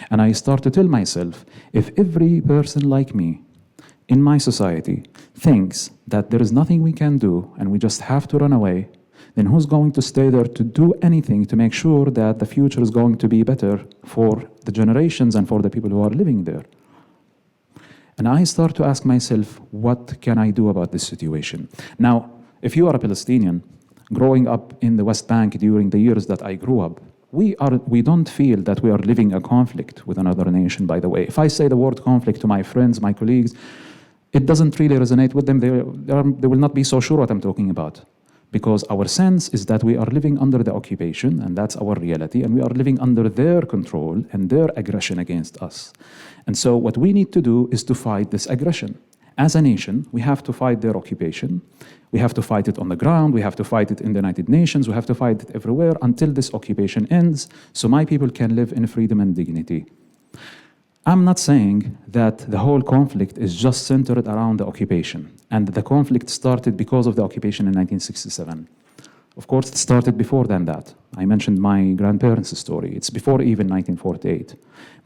And I started to tell myself, if every person like me in my society thinks that there is nothing we can do and we just have to run away, then who's going to stay there to do anything to make sure that the future is going to be better for the generations and for the people who are living there? And I start to ask myself, what can I do about this situation? Now, if you are a Palestinian, growing up in the West Bank during the years that I grew up, we don't feel that we are living a conflict with another nation, by the way. If I say the word conflict to my friends, my colleagues, it doesn't really resonate with them. They will not be so sure what I'm talking about. Because our sense is that we are living under the occupation, and that's our reality, and we are living under their control and their aggression against us. And so what we need to do is to fight this aggression. As a nation, we have to fight their occupation. We have to fight it on the ground. We have to fight it in the United Nations. We have to fight it everywhere until this occupation ends, so my people can live in freedom and dignity. I'm not saying that the whole conflict is just centered around the occupation, and the conflict started because of the occupation in 1967. Of course, it started before than that. I mentioned my grandparents' story. It's before even 1948.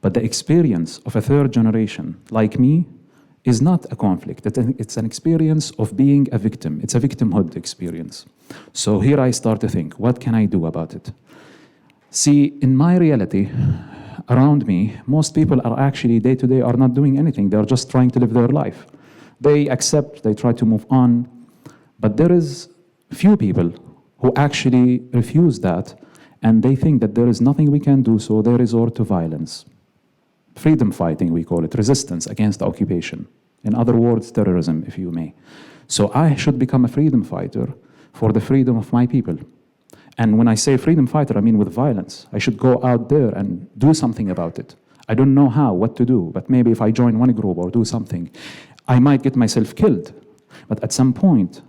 But the experience of a third generation like me is not a conflict. It's an experience of being a victim. It's a victimhood experience. So here I start to think, what can I do about it? See, in my reality, around me, most people are actually day-to-day are not doing anything. They're just trying to live their life. They accept, they try to move on. But there is few people who actually refuse that, and they think that there is nothing we can do, so they resort to violence. Freedom fighting, we call it, resistance against the occupation. In other words, terrorism, if you may. So I should become a freedom fighter for the freedom of my people. And when I say freedom fighter, I mean with violence. I should go out there and do something about it. I don't know how, what to do, but maybe if I join one group or do something, I might get myself killed. But at some point,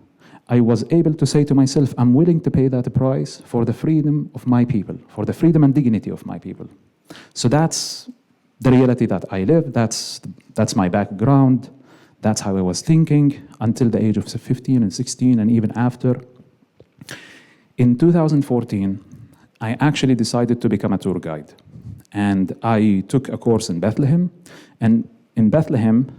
I was able to say to myself, I'm willing to pay that price for the freedom of my people, for the freedom and dignity of my people. So that's the reality that I live, that's my background, that's how I was thinking until the age of 15 and 16 and even after. In 2014, I actually decided to become a tour guide. And I took a course in Bethlehem. And in Bethlehem,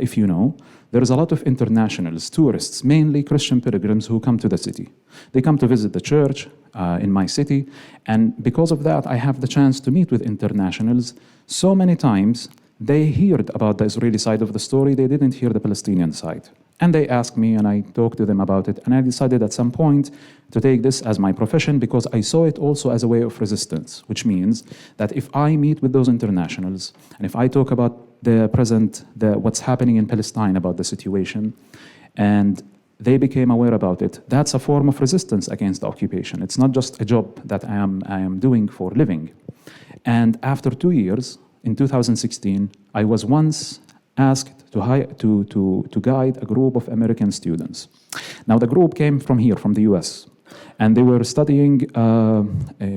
if you know, there is a lot of internationals, tourists, mainly Christian pilgrims who come to the city. They come to visit the church in my city. And because of that, I have the chance to meet with internationals. So many times, they heard about the Israeli side of the story. They didn't hear the Palestinian side. And they asked me, and I talked to them about it. And I decided at some point to take this as my profession because I saw it also as a way of resistance, which means that if I meet with those internationals, and if I talk about the present, what's happening in Palestine, about the situation, and they became aware about it, that's a form of resistance against the occupation. It's not just a job that I am doing for living. And after 2 years, in 2016, I was once asked to guide a group of American students. Now, the group came from here, from the US, and they were studying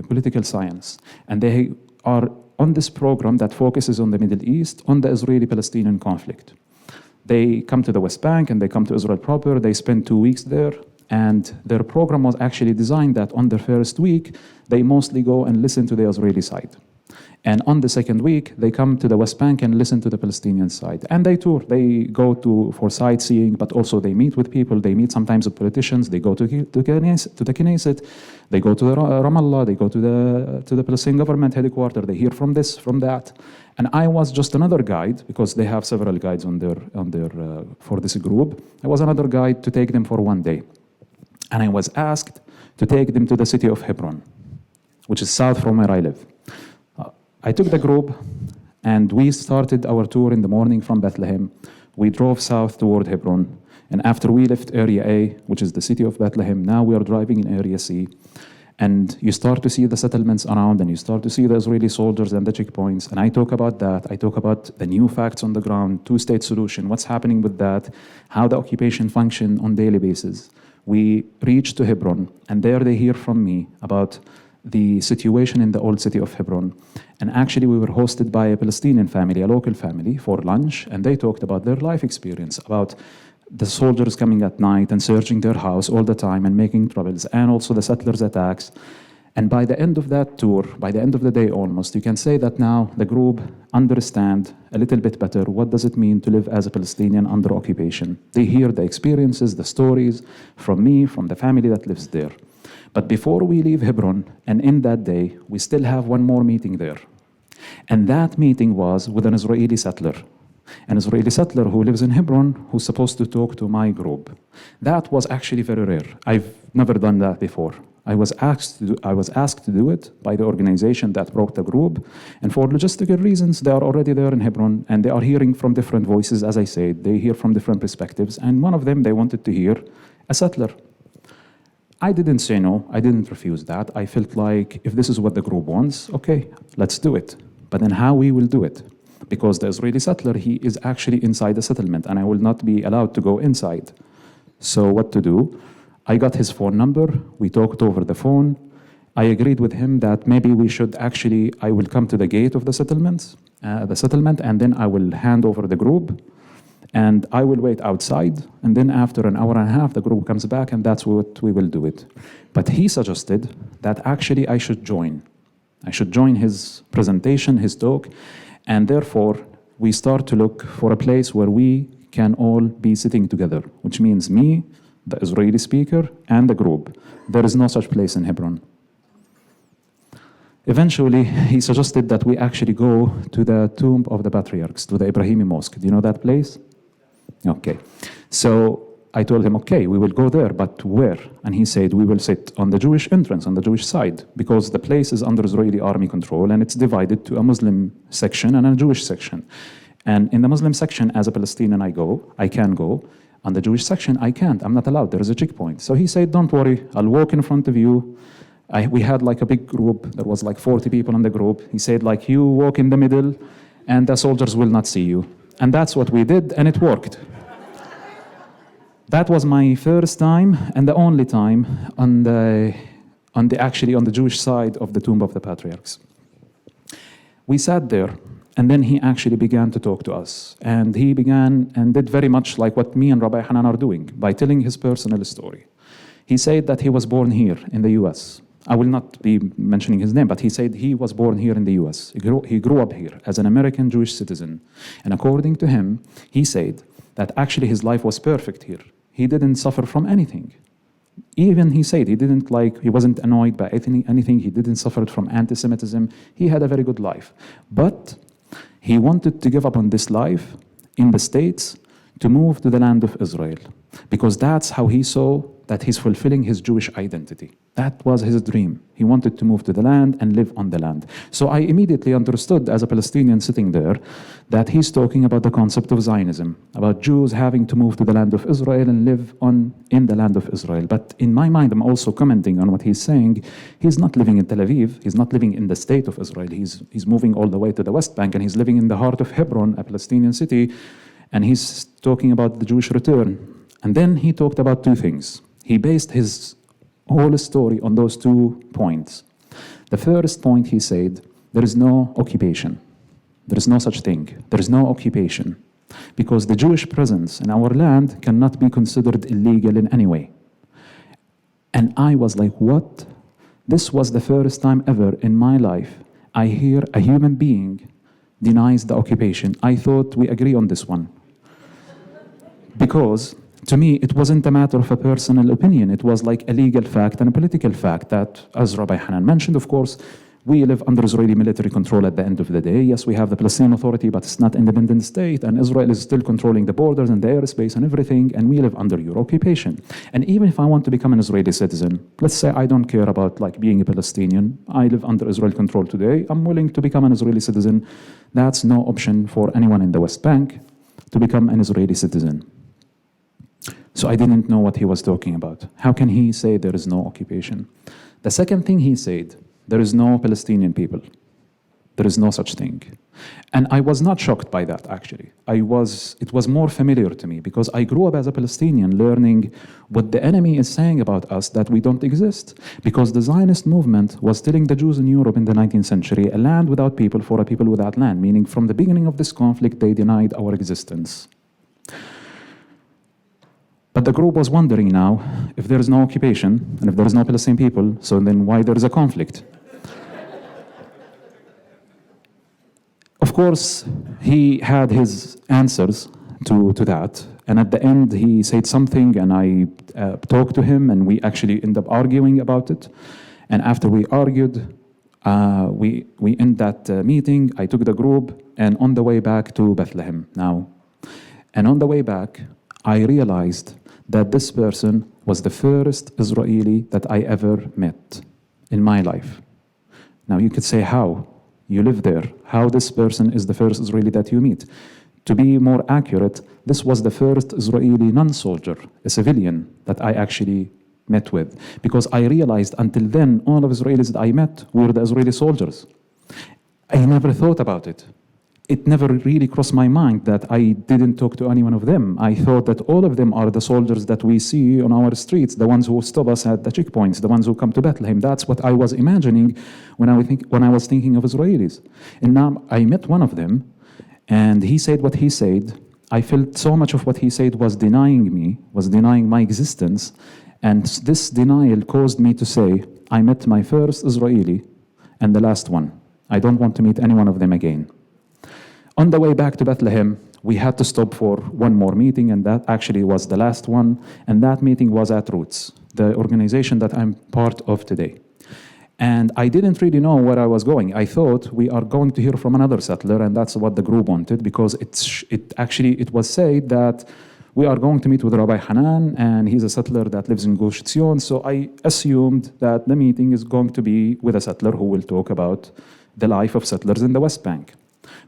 political science. And they are on this program that focuses on the Middle East, on the Israeli-Palestinian conflict. They come to the West Bank and they come to Israel proper. They spend 2 weeks there. And their program was actually designed that on their first week, they mostly go and listen to the Israeli side. And on the second week, they come to the West Bank and listen to the Palestinian side. And they tour. They go for sightseeing, but also they meet with people. They meet sometimes with politicians. They go to the Knesset. They go to Ramallah. They go to the Palestinian government headquarters. They hear from this, from that. And I was just another guide, because they have several guides for this group. I was another guide to take them for 1 day. And I was asked to take them to the city of Hebron, which is south from where I live. I took the group, and we started our tour in the morning from Bethlehem. We drove south toward Hebron, and after we left Area A, which is the city of Bethlehem, now we are driving in Area C, and you start to see the settlements around, and you start to see the Israeli soldiers and the checkpoints, and I talk about that. I talk about the new facts on the ground, two-state solution, what's happening with that, how the occupation function on daily basis. We reach to Hebron, and there they hear from me about the situation in the old city of Hebron. And actually, we were hosted by a Palestinian family, a local family, for lunch, and they talked about their life experience, about the soldiers coming at night and searching their house all the time and making troubles, and also the settlers' attacks. And by the end of that tour, by the end of the day almost, you can say that now the group understand a little bit better what does it mean to live as a Palestinian under occupation. They hear the experiences, the stories from me, from the family that lives there. But before we leave Hebron, and in that day, we still have one more meeting there. And that meeting was with an Israeli settler. An Israeli settler who lives in Hebron, who's supposed to talk to my group. That was actually very rare. I've never done that before. I was asked to do it by the organization that brought the group. And for logistical reasons, they are already there in Hebron, and they are hearing from different voices, as I said. They hear from different perspectives. And one of them, they wanted to hear a settler. I didn't say no. I didn't refuse that. I felt like if this is what the group wants, okay, let's do it. But then how we will do it? Because the Israeli settler, he is actually inside the settlement, and I will not be allowed to go inside. So what to do? I got his phone number. We talked over the phone. I agreed with him that maybe we should I will come to the gate of the settlement, the settlement, and then I will hand over the group, and I will wait outside, and then after an hour and a half, the group comes back, and that's what we will do it. But he suggested that actually I should join. I should join his presentation, his talk, and therefore we start to look for a place where we can all be sitting together, which means me, the Israeli speaker, and the group. There is no such place in Hebron. Eventually, he suggested that we actually go to the tomb of the patriarchs, to the Ibrahimi Mosque. Do you know that place? Okay. So I told him, okay, we will go there, but where? And he said, we will sit on the Jewish entrance, on the Jewish side, because the place is under Israeli army control, and it's divided to a Muslim section and a Jewish section. And in the Muslim section, as a Palestinian, I can go. On the Jewish section, I can't. I'm not allowed. There is a checkpoint. So he said, don't worry, I'll walk in front of you. We had like a big group. There was like 40 people in the group. He said, like, you walk in the middle, and the soldiers will not see you. And that's what we did, and it worked. That was my first time and the only time on the Jewish side of the tomb of the patriarchs. We sat there, and then he actually began to talk to us. And he began and did very much like what me and Rabbi Hanan are doing by telling his personal story. He said that he was born here in the US. I will not be mentioning his name, but he said he was born here in the US. He grew up here as an American Jewish citizen. And according to him, he said that actually his life was perfect here. He didn't suffer from anything. Even he said he wasn't annoyed by anything. He didn't suffer from anti-Semitism. He had a very good life. But he wanted to give up on this life in the States to move to the land of Israel, because that's how he saw that he's fulfilling his Jewish identity. That was his dream. He wanted to move to the land and live on the land. So I immediately understood, as a Palestinian sitting there, that he's talking about the concept of Zionism, about Jews having to move to the land of Israel and live in the land of Israel. But in my mind, I'm also commenting on what he's saying. He's not living in Tel Aviv. He's not living in the state of Israel. He's moving all the way to the West Bank, and he's living in the heart of Hebron, a Palestinian city, and he's talking about the Jewish return. And then he talked about two things. He based his whole story on those 2 points. The first point, he said, there is no occupation. There is no such thing. There is no occupation, because the Jewish presence in our land cannot be considered illegal in any way. And I was like, what? This was the first time ever in my life I hear a human being denies the occupation. I thought we agree on this one. Because to me, it wasn't a matter of a personal opinion. It was like a legal fact and a political fact that, as Rabbi Hanan mentioned, of course, we live under Israeli military control at the end of the day. Yes, we have the Palestinian Authority, but it's not an independent state, and Israel is still controlling the borders and the airspace and everything, and we live under your occupation. And even if I want to become an Israeli citizen, let's say I don't care about like being a Palestinian, I live under Israel control today, I'm willing to become an Israeli citizen. That's no option for anyone in the West Bank to become an Israeli citizen. So I didn't know what he was talking about. How can he say there is no occupation? The second thing he said, there is no Palestinian people. There is no such thing. And I was not shocked by that, actually. It was more familiar to me, because I grew up as a Palestinian learning what the enemy is saying about us, that we don't exist. Because the Zionist movement was telling the Jews in Europe in the 19th century, a land without people for a people without land, meaning from the beginning of this conflict, they denied our existence. But the group was wondering now, if there is no occupation, and if there is no Palestinian people, so then why there is a conflict? Of course, he had his answers to that, and at the end he said something, and I talked to him, and we actually ended up arguing about it. And after we argued, we ended that meeting. I took the group, and on the way back to Bethlehem now. And on the way back, I realized that this person was the first Israeli that I ever met in my life. Now you could say, how? You live there. How this person is the first Israeli that you meet? To be more accurate, this was the first Israeli non-soldier, a civilian, that I actually met with. Because I realized until then, all of Israelis that I met were the Israeli soldiers. I never thought about it. it never really crossed my mind that I didn't talk to any one of them. I thought that all of them are the soldiers that we see on our streets, the ones who stop us at the checkpoints, the ones who come to Bethlehem. That's what I was imagining when I was thinking of Israelis. And now I met one of them, and he said what he said. I felt so much of what he said was denying me, was denying my existence. And this denial caused me to say, I met my first Israeli and the last one. I don't want to meet any one of them again. On the way back to Bethlehem, we had to stop for one more meeting, and that actually was the last one. And that meeting was at Roots, the organization that I'm part of today. And I didn't really know where I was going. I thought we are going to hear from another settler, and that's what the group wanted, because it was said that we are going to meet with Rabbi Hanan, and he's a settler that lives in Gush Etzion. So I assumed that the meeting is going to be with a settler who will talk about the life of settlers in the West Bank.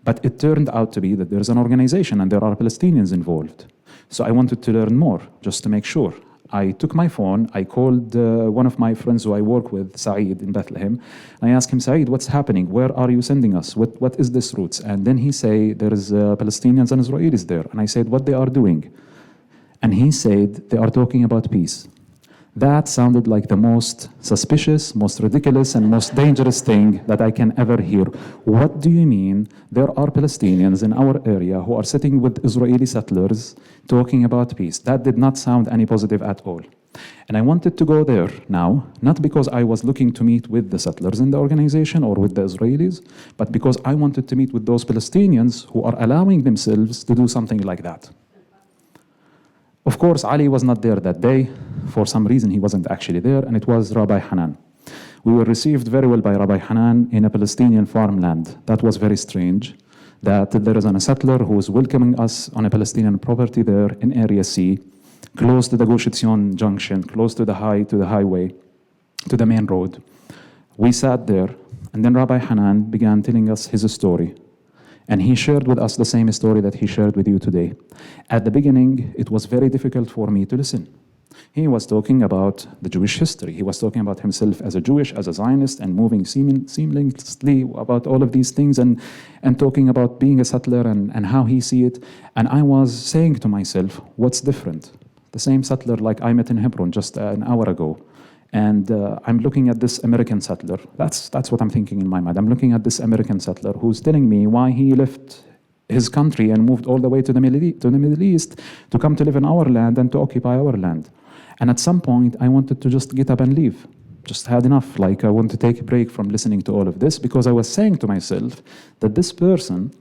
But it turned out to be that there's an organization and there are Palestinians involved. So I wanted to learn more, just to make sure. I took my phone, I called one of my friends who I work with, Saeed, in Bethlehem. I asked him, Saeed, what's happening? Where are you sending us? What is this Roots? And then he said, there is Palestinians and Israelis there. And I said, what they are doing? And he said, they are talking about peace. That sounded like the most suspicious, most ridiculous, and most dangerous thing that I can ever hear. What do you mean there are Palestinians in our area who are sitting with Israeli settlers talking about peace? That did not sound any positive at all. And I wanted to go there now, not because I was looking to meet with the settlers in the organization or with the Israelis, but because I wanted to meet with those Palestinians who are allowing themselves to do something like that. Of course, Ali was not there that day. For some reason, he wasn't actually there, and it was Rabbi Hanan. We were received very well by Rabbi Hanan in a Palestinian farmland. That was very strange, that there is a settler who is welcoming us on a Palestinian property there in Area C, close to the Gush Etzion junction, close to the highway, to the main road. We sat there, and then Rabbi Hanan began telling us his story. And he shared with us the same story that he shared with you today. At the beginning, it was very difficult for me to listen. He was talking about the Jewish history. He was talking about himself as a Jewish, as a Zionist, and moving seamlessly about all of these things, and talking about being a settler and how he see it. And I was saying to myself, what's different? The same settler like I met in Hebron just an hour ago. And I'm looking at this American settler. That's what I'm thinking in my mind. I'm looking at this American settler who's telling me why he left his country and moved all the way to the Middle East to come to live in our land and to occupy our land. And at some point, I wanted to just get up and leave. Just had enough. Like, I want to take a break from listening to all of this, because I was saying to myself that this person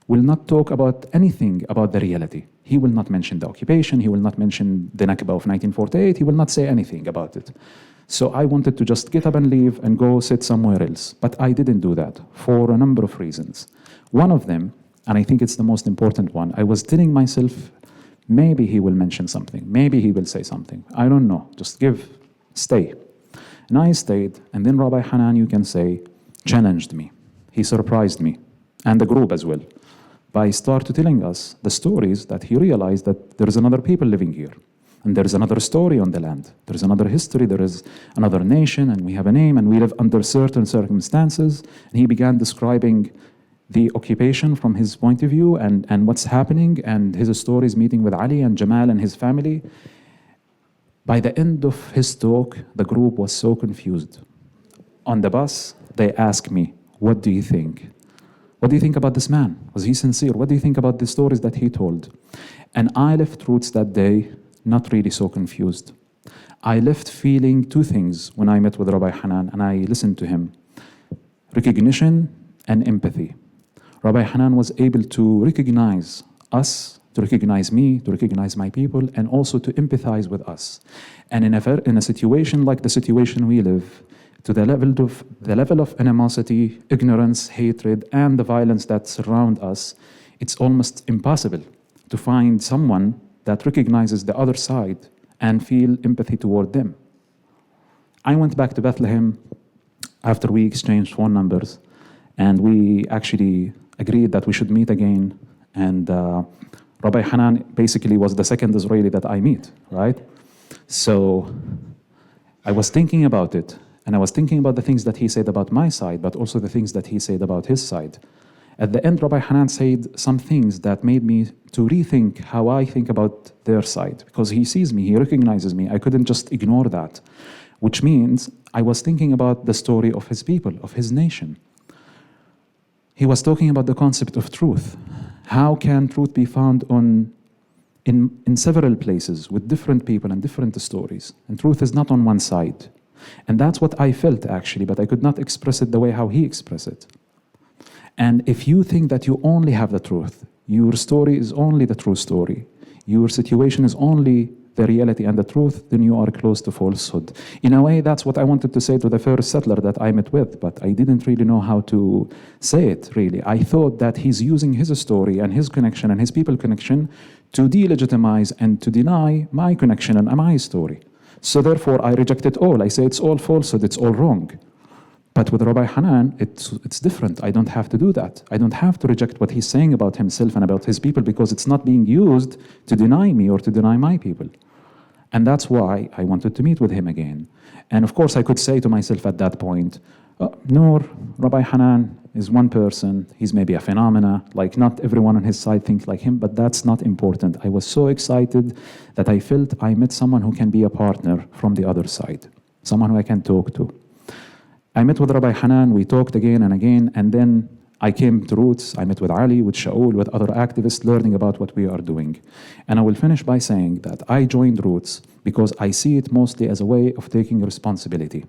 will not talk about anything about the reality. He will not mention the occupation. He will not mention the Nakba of 1948. He will not say anything about it. So I wanted to just get up and leave and go sit somewhere else. But I didn't do that for a number of reasons. One of them, and I think it's the most important one, I was telling myself, maybe he will mention something. Maybe he will say something. I don't know. Just stay. And I stayed. And then Rabbi Hanan, you can say, challenged me. He surprised me, and the group as well, by starting telling us the stories that he realized that there is another people living here. And there is another story on the land. There is another history. There is another nation, and we have a name, and we live under certain circumstances. And he began describing the occupation from his point of view and what's happening, and his stories meeting with Ali and Jamal and his family. By the end of his talk, the group was so confused. On the bus, they asked me, what do you think? What do you think about this man? Was he sincere? What do you think about the stories that he told? And I left Roots that day not really so confused. I left feeling two things when I met with Rabbi Hanan and I listened to him: recognition and empathy. Rabbi Hanan was able to recognize us, to recognize me, to recognize my people, and also to empathize with us. And in a situation like the situation we live, to the level of animosity, ignorance, hatred, and the violence that surround us, it's almost impossible to find someone that recognizes the other side and feel empathy toward them. I went back to Bethlehem after we exchanged phone numbers, and we actually agreed that we should meet again. And Rabbi Hanan basically was the second Israeli that I meet, right? So I was thinking about it, and I was thinking about the things that he said about my side, but also the things that he said about his side. At the end, Rabbi Hanan said some things that made me to rethink how I think about their side, because he sees me, he recognizes me. I couldn't just ignore that, which means I was thinking about the story of his people, of his nation. He was talking about the concept of truth. How can truth be found in several places with different people and different stories? And truth is not on one side. And that's what I felt actually, but I could not express it the way how he expressed it. And if you think that you only have the truth, your story is only the true story, your situation is only the reality and the truth, then you are close to falsehood. In a way, that's what I wanted to say to the first settler that I met with, but I didn't really know how to say it, really. I thought that he's using his story and his connection and his people connection to delegitimize and to deny my connection and my story. So therefore, I reject it all. I say it's all falsehood, it's all wrong. But with Rabbi Hanan, it's different. I don't have to do that. I don't have to reject what he's saying about himself and about his people because it's not being used to deny me or to deny my people. And that's why I wanted to meet with him again. And of course, I could say to myself at that point, Noor, Rabbi Hanan is one person. He's maybe a phenomena. Like not everyone on his side thinks like him, but that's not important. I was so excited that I felt I met someone who can be a partner from the other side, someone who I can talk to. I met with Rabbi Hanan, we talked again and again, and then I came to Roots. I met with Ali, with Shaul, with other activists, learning about what we are doing. And I will finish by saying that I joined Roots because I see it mostly as a way of taking responsibility.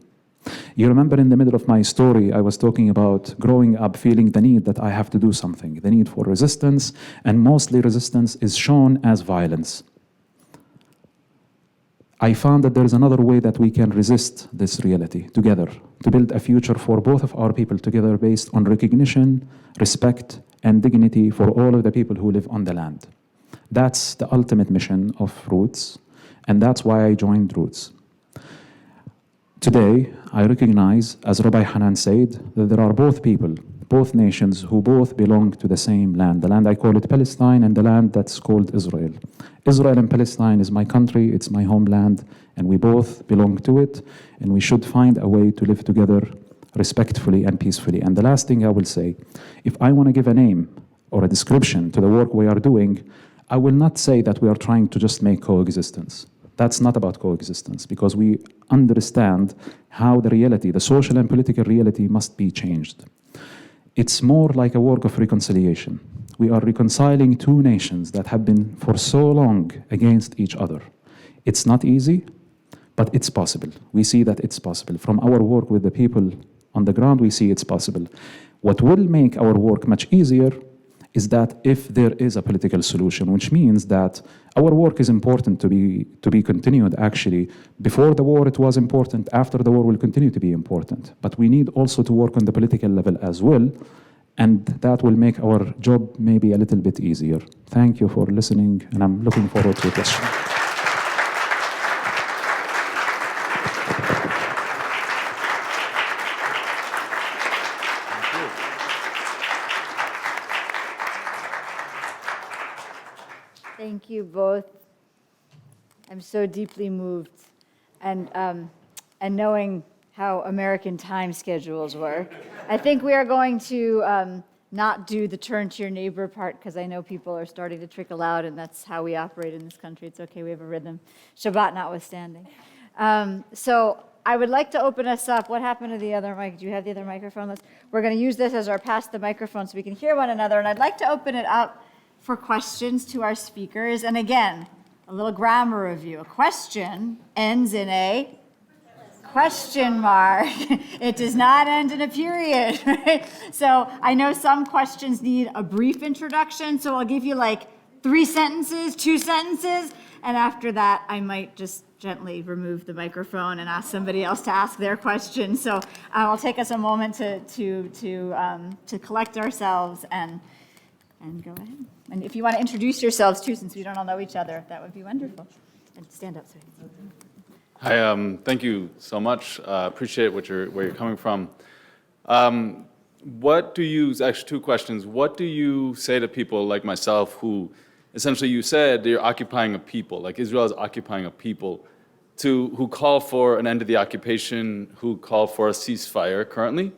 You remember in the middle of my story, I was talking about growing up feeling the need that I have to do something, the need for resistance, and mostly resistance is shown as violence. I found that there is another way that we can resist this reality together, to build a future for both of our people together based on recognition, respect, and dignity for all of the people who live on the land. That's the ultimate mission of Roots, and that's why I joined Roots. Today, I recognize, as Rabbi Hanan said, that there are both people, both nations who both belong to the same land. The land I call it Palestine and the land that's called Israel. Israel and Palestine is my country, it's my homeland, and we both belong to it, and we should find a way to live together respectfully and peacefully. And the last thing I will say, if I want to give a name or a description to the work we are doing, I will not say that we are trying to just make coexistence. That's not about coexistence, because we understand how the reality, the social and political reality must be changed. It's more like a work of reconciliation. We are reconciling two nations that have been for so long against each other. It's not easy, but it's possible. We see that it's possible. From our work with the people on the ground, we see it's possible. What will make our work much easier is that if there is a political solution, which means that our work is important to be continued. Actually, before the war it was important, after the war will continue to be important. But we need also to work on the political level as well, and that will make our job maybe a little bit easier. Thank you for listening, and I'm looking forward to your questions. Thank you both. I'm so deeply moved. And knowing how American time schedules work, I think we are going to not do the turn to your neighbor part, because I know people are starting to trickle out, and that's how we operate in this country. It's okay, we have a rhythm, Shabbat notwithstanding. So I would like to open us up. What happened to the other mic? Do you have the other microphone? We're going to use this as our pass the microphone so we can hear one another, and I'd like to open it up for questions to our speakers. And again, a little grammar review. A question ends in a question mark. It does not end in a period, right? So I know some questions need a brief introduction, so I'll give you like 3 sentences, 2 sentences, and after that I might just gently remove the microphone and ask somebody else to ask their question. So I'll take us a moment to collect ourselves and go ahead. And if you want to introduce yourselves too, since we don't all know each other, that would be wonderful. And stand up, sorry. Hi, thank you so much. Appreciate where you're coming from. What do you, actually 2 questions. What do you say to people like myself who, essentially you said you're occupying a people, like Israel is occupying a people, who call for an end to the occupation, who call for a ceasefire currently?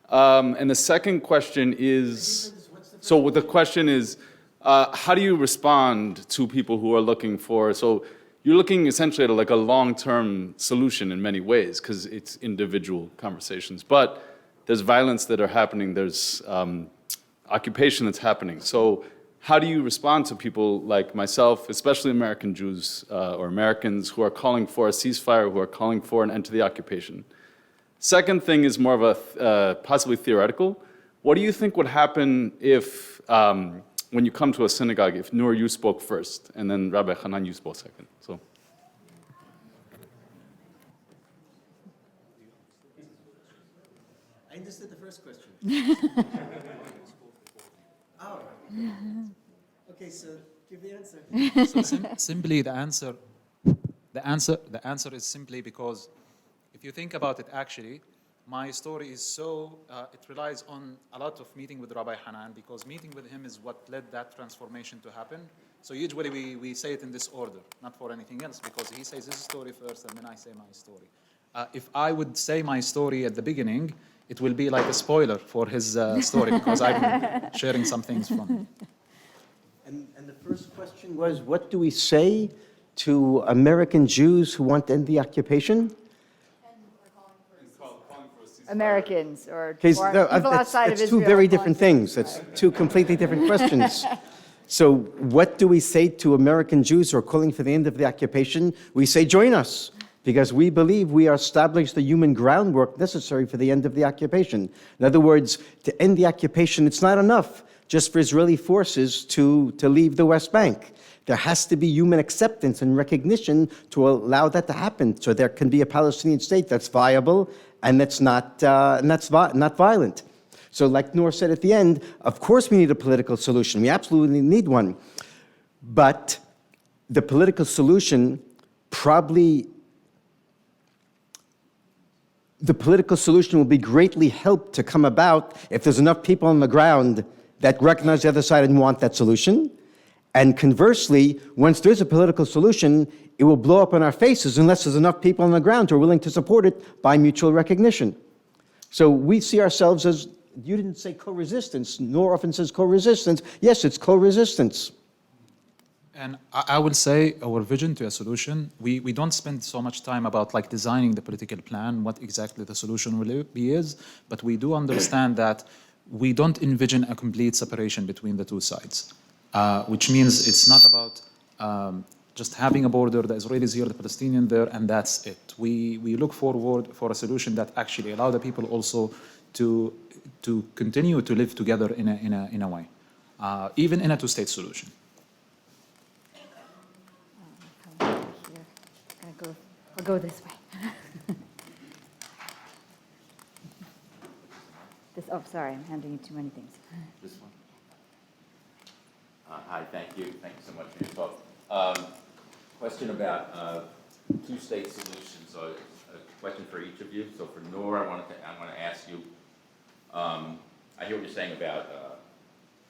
And the second question is, So the question is, how do you respond to people who are looking for, so you're looking essentially at like a long-term solution in many ways, because it's individual conversations, but there's violence that are happening, there's occupation that's happening. So how do you respond to people like myself, especially American Jews or Americans who are calling for a ceasefire, who are calling for an end to the occupation? Second thing is more of a possibly theoretical. What do you think would happen if, when you come to a synagogue, if Noor, you spoke first, and then Rabbi Hanan, you spoke second? So. I understood the first question. Oh. Okay, so give the answer. So simply the answer is simply because if you think about it, actually, my story is so, it relies on a lot of meeting with Rabbi Hanan, because meeting with him is what led that transformation to happen. So usually we say it in this order, not for anything else, because he says his story first and then I say my story. If I would say my story at the beginning, it will be like a spoiler for his story, because I'm sharing some things from him. And the first question was, what do we say to American Jews who want to end the occupation? Americans or Okay, people outside of it's Israel. two very different things. It's two completely different questions. So what do we say to American Jews who are calling for the end of the occupation? We say, join us, because we believe we are established the human groundwork necessary for the end of the occupation. In other words, to end the occupation, it's not enough just for Israeli forces to leave the West Bank. There has to be human acceptance and recognition to allow that to happen, so there can be a Palestinian state that's viable and that's not violent. So like Noor said at the end, of course we need a political solution. We absolutely need one. But the political solution will be greatly helped to come about if there's enough people on the ground that recognize the other side and want that solution. And conversely, once there's a political solution, it will blow up in our faces unless there's enough people on the ground who are willing to support it by mutual recognition. So we see ourselves as, you didn't say co-resistance, Noor often says co-resistance. Yes, it's co-resistance. And I will say our vision to a solution, we don't spend so much time about like designing the political plan, what exactly the solution will be is, but we do understand that we don't envision a complete separation between the two sides, which means it's not about just having a border, the Israelis here, the Palestinians there, and that's it. We look forward for a solution that actually allow the people also to continue to live together in a way, even in a two-state solution. I'll go this way. Oh, sorry, I'm handing you too many things. This one. Hi, thank you. Thank you so much for your talk. Question about two-state solutions. So a question for each of you. So for Noor, I want to ask you. I hear what you're saying about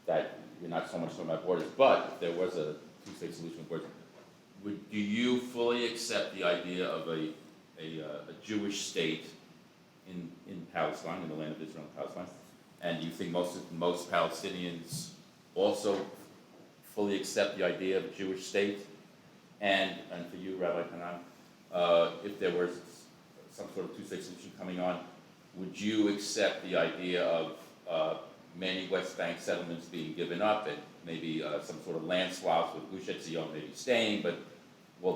that you're not so much talking about borders, but if there was a two-state solution with borders, do you fully accept the idea of a Jewish state in Palestine, in the land of Israel and Palestine? And do you think most Palestinians also fully accept the idea of a Jewish state? And for you, Rabbi Hanan, if there was some sort of two-state solution coming on, would you accept the idea of many West Bank settlements being given up and maybe some sort of land swaps with Gush Etzion maybe staying, but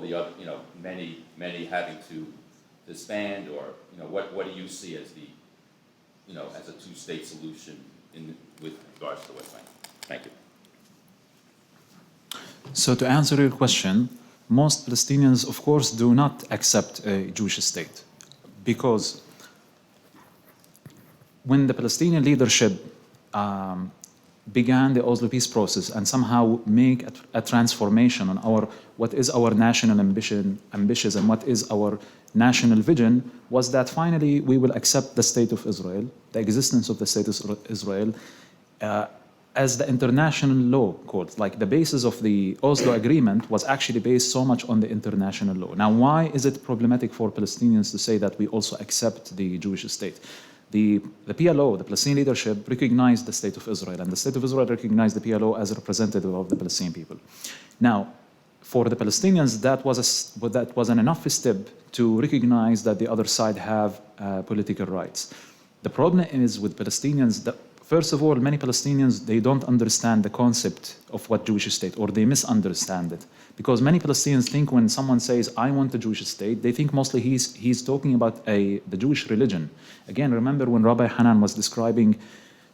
the other, many having to disband, or what do you see as the, as a two-state solution with regards to West Bank? Thank you. So to answer your question, most Palestinians, of course, do not accept a Jewish state, because when the Palestinian leadership began the Oslo peace process and somehow make a transformation on what is our national ambitions and what is our national vision, was that finally we will accept the state of Israel, the existence of the state of Israel, as the international law code. Like the basis of the Oslo agreement was actually based so much on the international law. Now, why is it problematic for Palestinians to say that we also accept the Jewish state? the PLO, the Palestinian leadership, recognized the State of Israel, and the State of Israel recognized the PLO as a representative of the Palestinian people. Now, for the Palestinians, that was an enough step to recognize that the other side have political rights. The problem is with Palestinians that, first of all, many Palestinians, they don't understand the concept of what Jewish state, or they misunderstand it. Because many Palestinians think when someone says, I want a Jewish state, they think mostly he's talking about the Jewish religion. Again, remember when Rabbi Hanan was describing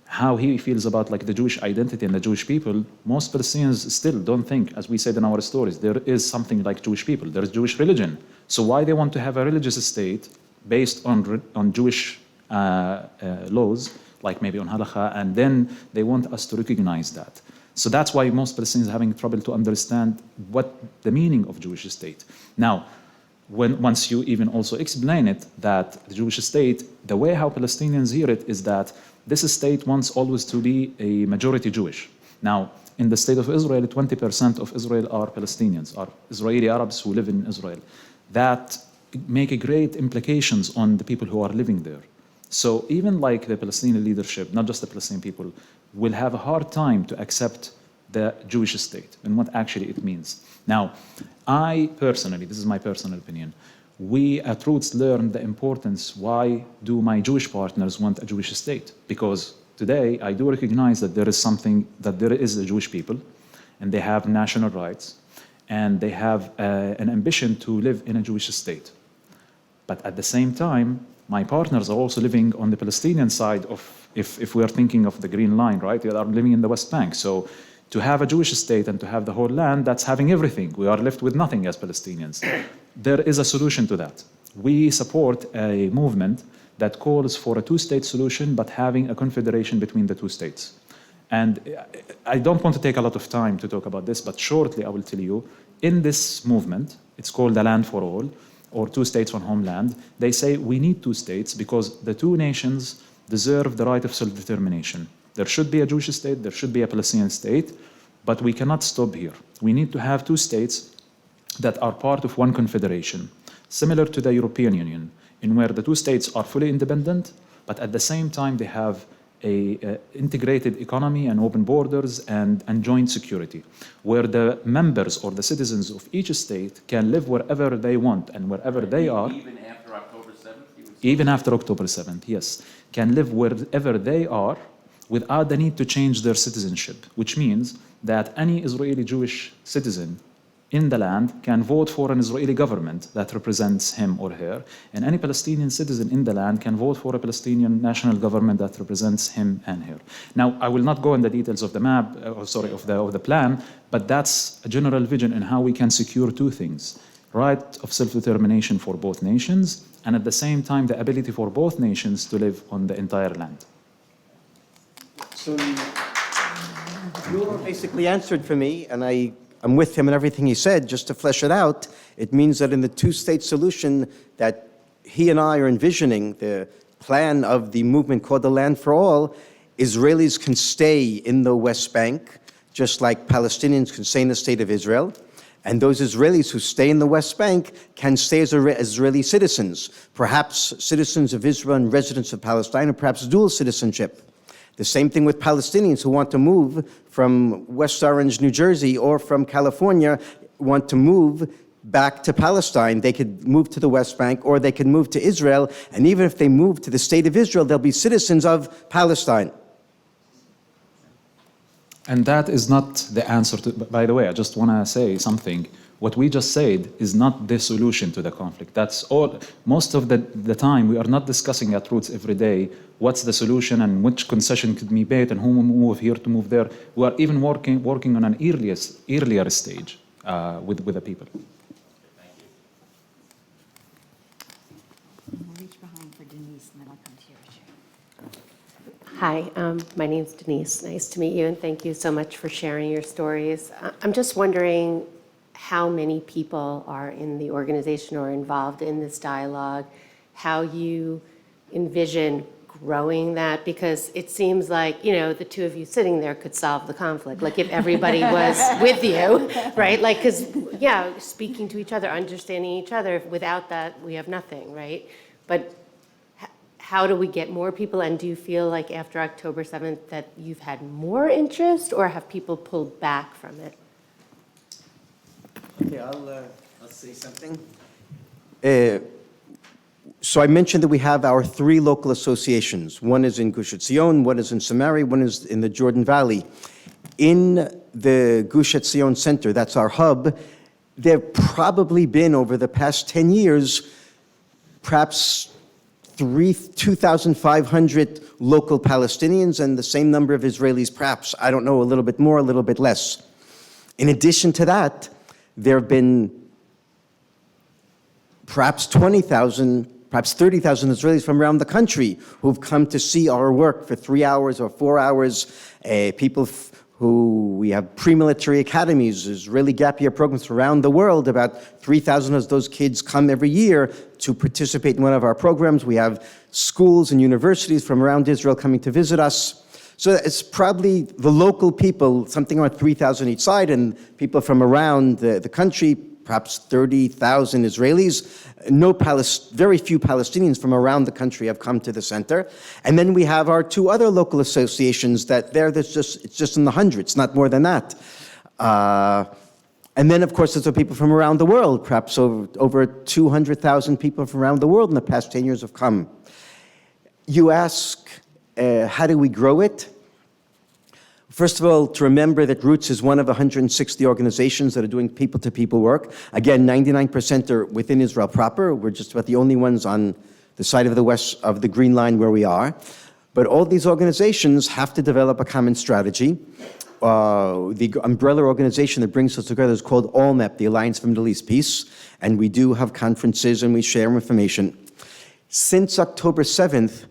how he feels about like the Jewish identity and the Jewish people, most Palestinians still don't think, as we said in our stories, there is something like Jewish people, there is Jewish religion. So why they want to have a religious state based on Jewish laws, like maybe on halakha, and then they want us to recognize that. So that's why most Palestinians are having trouble to understand what the meaning of Jewish state. Now, once you even also explain it, that the Jewish state, the way how Palestinians hear it is that this state wants always to be a majority Jewish. Now, in the state of Israel, 20% of Israel are Palestinians, are Israeli Arabs who live in Israel. That make great implications on the people who are living there. So even like the Palestinian leadership, not just the Palestinian people, will have a hard time to accept the Jewish state and what actually it means. Now, I personally, this is my personal opinion, we at Roots learned the importance, why do my Jewish partners want a Jewish state? Because today I do recognize that there is something, that there is a Jewish people, and they have national rights, and they have an ambition to live in a Jewish state. But at the same time, my partners are also living on the Palestinian side of, if we are thinking of the Green Line, right? They are living in the West Bank. So to have a Jewish state and to have the whole land, that's having everything. We are left with nothing as Palestinians. There is a solution to that. We support a movement that calls for a two-state solution, but having a confederation between the two states. And I don't want to take a lot of time to talk about this, but shortly I will tell you, in this movement, it's called the Land for All, or two states on homeland, they say we need two states because the two nations deserve the right of self-determination. There should be a Jewish state, there should be a Palestinian state, but we cannot stop here. We need to have two states that are part of one confederation, similar to the European Union, in where the two states are fully independent, but at the same time they have a integrated economy and open borders and joint security, where the members or the citizens of each state can live wherever they want and wherever they are. Even after October 7th? Even after October 7th, yes. Can live wherever they are without the need to change their citizenship, which means that any Israeli Jewish citizen in the land can vote for an Israeli government that represents him or her, and any Palestinian citizen in the land can vote for a Palestinian national government that represents him and her. Now, I will not go in the details of the map, of the plan, but that's a general vision in how we can secure two things: right of self-determination for both nations, and at the same time, the ability for both nations to live on the entire land. So you basically answered for me, and I'm with him in everything he said. Just to flesh it out, it means that in the two-state solution that he and I are envisioning, the plan of the movement called the Land for All, Israelis can stay in the West Bank, just like Palestinians can stay in the state of Israel. And those Israelis who stay in the West Bank can stay as Israeli citizens, perhaps citizens of Israel and residents of Palestine, or perhaps dual citizenship. The same thing with Palestinians who want to move from West Orange, New Jersey, or from California, want to move back to Palestine. They could move to the West Bank, or they could move to Israel. And even if they move to the state of Israel, they'll be citizens of Palestine. And that is not the answer to, by the way, I just want to say something. What we just said is not the solution to the conflict. That's all. Most of the time, we are not discussing at Roots every day what's the solution and which concession could be made and who move here to move there. We are even working on an earlier stage with the people. Thank you. We'll reach behind for Denise, and then I'll come to your chair. Hi, my name's Denise. Nice to meet you, and thank you so much for sharing your stories. I'm just wondering how many people are in the organization or involved in this dialogue, how you envision growing that, because it seems like, you know, the two of you sitting there could solve the conflict. Like if everybody was with you, right? Like, because, yeah, speaking to each other, understanding each other, without that, we have nothing, right? But how do we get more people? And do you feel like after October 7th that you've had more interest, or have people pulled back from it? Okay, I'll say something. So I mentioned that we have our 3 local associations. One is in Gush Etzion, one is in Samaria, one is in the Jordan Valley. In the Gush Etzion Center, that's our hub, there have probably been, over the past 10 years, perhaps 2,500 local Palestinians and the same number of Israelis, perhaps, I don't know, a little bit more, a little bit less. In addition to that, there have been perhaps 20,000, perhaps 30,000 Israelis from around the country who've come to see our work for 3 hours or 4 hours. People who we have pre-military academies, Israeli gap year programs around the world. About 3,000 of those kids come every year to participate in one of our programs. We have schools and universities from around Israel coming to visit us. So it's probably the local people, something around 3,000 each side, and people from around the country, perhaps 30,000 Israelis. Very few Palestinians from around the country have come to the center. And then we have our 2 other local associations that it's just in the hundreds, not more than that. And then, of course, there's the people from around the world. Perhaps over 200,000 people from around the world in the past 10 years have come. You ask, how do we grow it? First of all, to remember that Roots is one of 160 organizations that are doing people-to-people work. Again, 99% are within Israel proper. We're just about the only ones on the side of the west of the Green Line where we are. But all these organizations have to develop a common strategy. The umbrella organization that brings us together is called ALMEP, the Alliance for Middle East Peace. And we do have conferences and we share information. Since October 7th,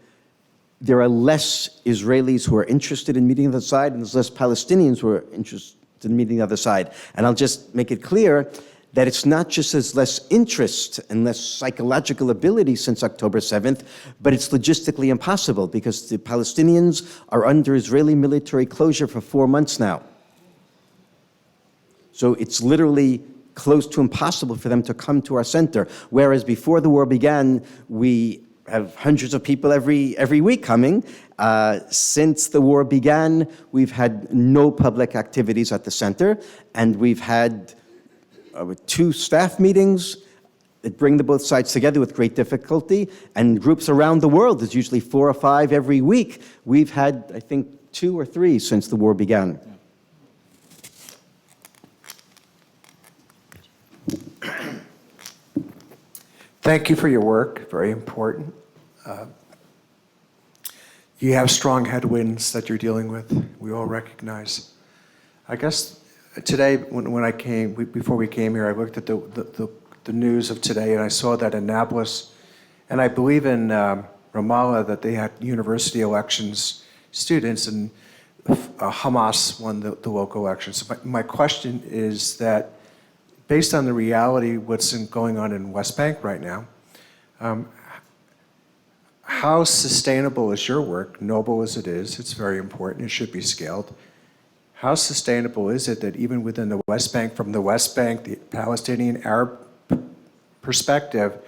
there are less Israelis who are interested in meeting the other side, and there's less Palestinians who are interested in meeting the other side. And I'll just make it clear that it's not just there's less interest and less psychological ability since October 7th, but it's logistically impossible because the Palestinians are under Israeli military closure for 4 months now. So it's literally close to impossible for them to come to our center, whereas before the war began, we have hundreds of people every week coming. Since the war began, we've had no public activities at the center, and we've had 2 staff meetings that bring the both sides together with great difficulty, and groups around the world. There's usually 4 or 5 every week. We've had, I think, 2 or 3 since the war began. Thank you for your work, very important. You have strong headwinds that you're dealing with, we all recognize. I guess today, when I came, before we came here, I looked at the news of today and I saw that in Nablus, and I believe in Ramallah that they had university elections, students, and Hamas won the local elections. So my question is that, based on the reality, what's going on in West Bank right now, how sustainable is your work, noble as it is, it's very important, it should be scaled. How sustainable is it that even within the West Bank, from the West Bank, the Palestinian Arab perspective,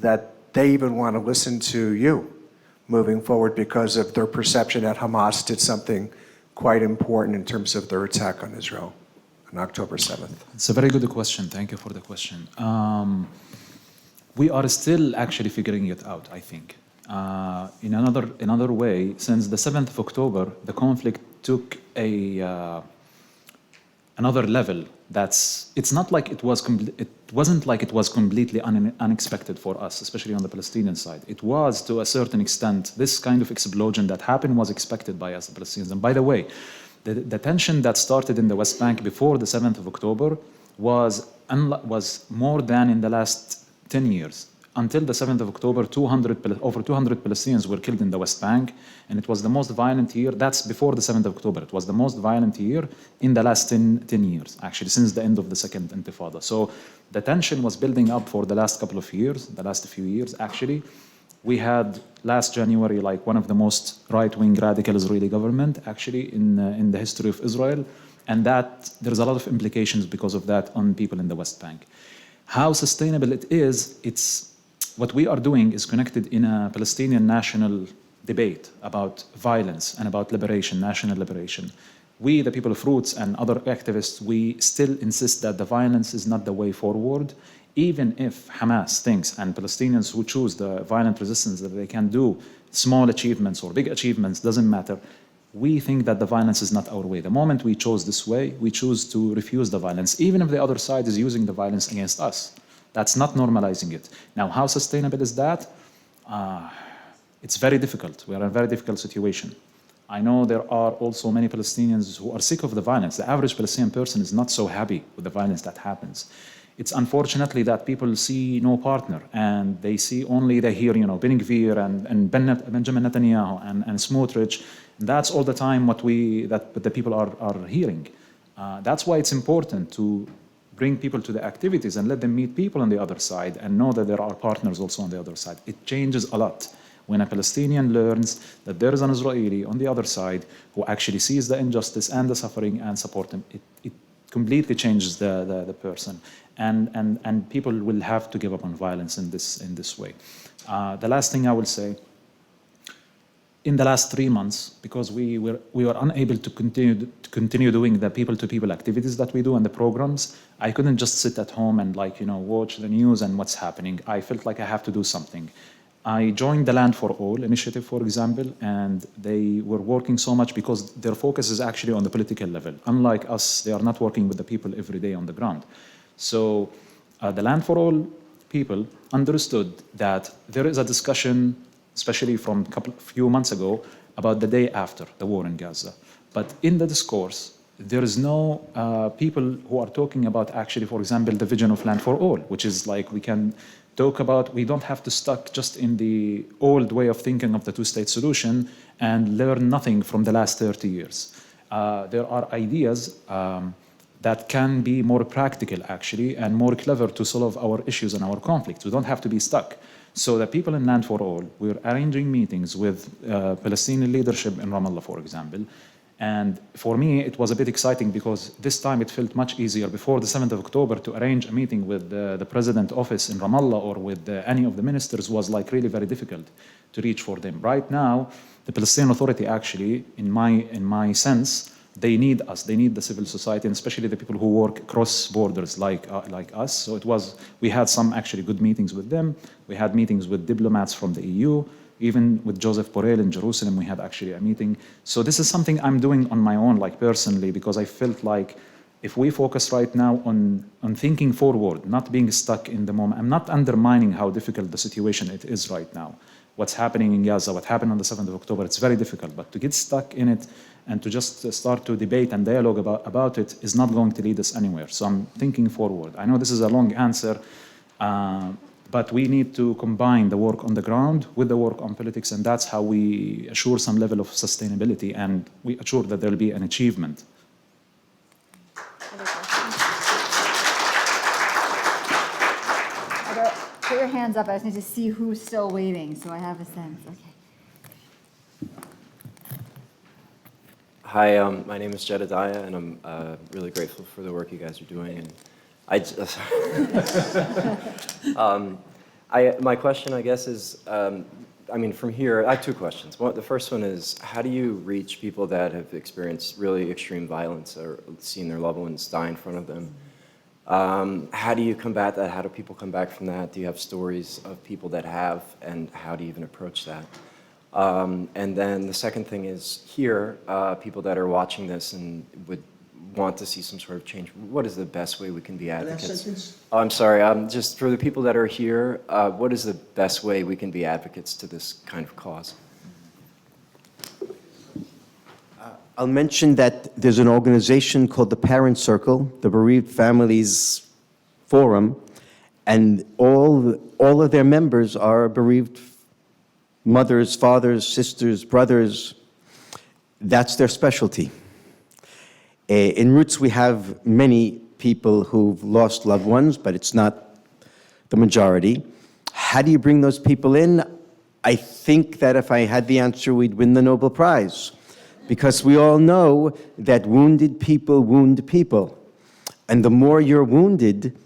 that they even want to listen to you moving forward because of their perception that Hamas did something quite important in terms of their attack on Israel on October 7th? It's a very good question. Thank you for the question. We are still actually figuring it out, I think. In another way, since the 7th of October, the conflict took another level. It's not like it wasn't like it was completely unexpected for us, especially on the Palestinian side. It was, to a certain extent, this kind of explosion that happened was expected by us, the Palestinians. And by the way, the tension that started in the West Bank before the 7th of October was more than in the last 10 years. Until the 7th of October, over 200 Palestinians were killed in the West Bank, and it was the most violent year. That's before the 7th of October. It was the most violent year in the last 10 years, actually, since the end of the Second Intifada. So the tension was building up for the last couple of years, the last few years, actually. We had last January, like one of the most right-wing radical Israeli government, actually, in the history of Israel, and that there's a lot of implications because of that on people in the West Bank. How sustainable it is, what we are doing is connected in a Palestinian national debate about violence and about liberation, national liberation. We, the people of Roots and other activists, we still insist that the violence is not the way forward, even if Hamas thinks and Palestinians who choose the violent resistance that they can do small achievements or big achievements, doesn't matter. We think that the violence is not our way. The moment we chose this way, we choose to refuse the violence, even if the other side is using the violence against us. That's not normalizing it. Now, how sustainable is that? It's very difficult. We are in a very difficult situation. I know there are also many Palestinians who are sick of the violence. The average Palestinian person is not so happy with the violence that happens. It's unfortunately that people see no partner and they see only, they hear, Ben Gvir and Benjamin Netanyahu and Smotrich. And that's all the time what the people are hearing. That's why it's important to bring people to the activities and let them meet people on the other side and know that there are partners also on the other side. It changes a lot when a Palestinian learns that there is an Israeli on the other side who actually sees the injustice and the suffering and support them. It completely changes the person. And people will have to give up on violence in this way. The last thing I will say, in the last 3 months, because we were unable to continue doing the people-to-people activities that we do and the programs, I couldn't just sit at home and watch the news and what's happening. I felt like I have to do something. I joined the Land for All initiative, for example, and they were working so much because their focus is actually on the political level. Unlike us, they are not working with the people every day on the ground. So the Land for All people understood that there is a discussion, especially from a few months ago, about the day after the war in Gaza. But in the discourse, there is no people who are talking about actually, for example, the vision of Land for All, which is like we can talk about, we don't have to stuck just in the old way of thinking of the two-state solution and learn nothing from the last 30 years. There are ideas that can be more practical, actually, and more clever to solve our issues and our conflicts. We don't have to be stuck. So the people in Land for All, we're arranging meetings with Palestinian leadership in Ramallah, for example. And for me, it was a bit exciting because this time it felt much easier before the 7th of October to arrange a meeting with the president office in Ramallah or with any of the ministers was like really very difficult to reach for them. Right now, the Palestinian Authority actually, in my sense, they need us. They need the civil society, and especially the people who work cross borders like us. So we had some actually good meetings with them. We had meetings with diplomats from the EU. Even with Joseph Borrell in Jerusalem, we had actually a meeting. So this is something I'm doing on my own, like personally, because I felt like if we focus right now on thinking forward, not being stuck in the moment, I'm not undermining how difficult the situation it is right now. What's happening in Gaza, what happened on the 7th of October, it's very difficult. But to get stuck in it and to just start to debate and dialogue about it is not going to lead us anywhere. So I'm thinking forward. I know this is a long answer, but we need to combine the work on the ground with the work on politics, and that's how we assure some level of sustainability and we assure that there will be an achievement. Put your hands up. I just need to see who's still waiting, so I have a sense. Okay. Hi, my name is Jedediah, and I'm really grateful for the work you guys are doing. And my question, I guess, is, from here, I have two questions. The first one is, how do you reach people that have experienced really extreme violence or seen their loved ones die in front of them? How do you combat that? How do people come back from that? Do you have stories of people that have, and how do you even approach that? And then the second thing is, here, people that are watching this and would want to see some sort of change, what is the best way we can be advocates? Oh, I'm sorry, just for the people that are here, what is the best way we can be advocates to this kind of cause? I'll mention that there's an organization called the Parent Circle, the Bereaved Families Forum, and all of their members are bereaved mothers, fathers, sisters, brothers. That's their specialty. In Roots, we have many people who've lost loved ones, but it's not the majority. How do you bring those people in? I think that if I had the answer, we'd win the Nobel Prize, because we all know that wounded people wound people. And the more you're wounded,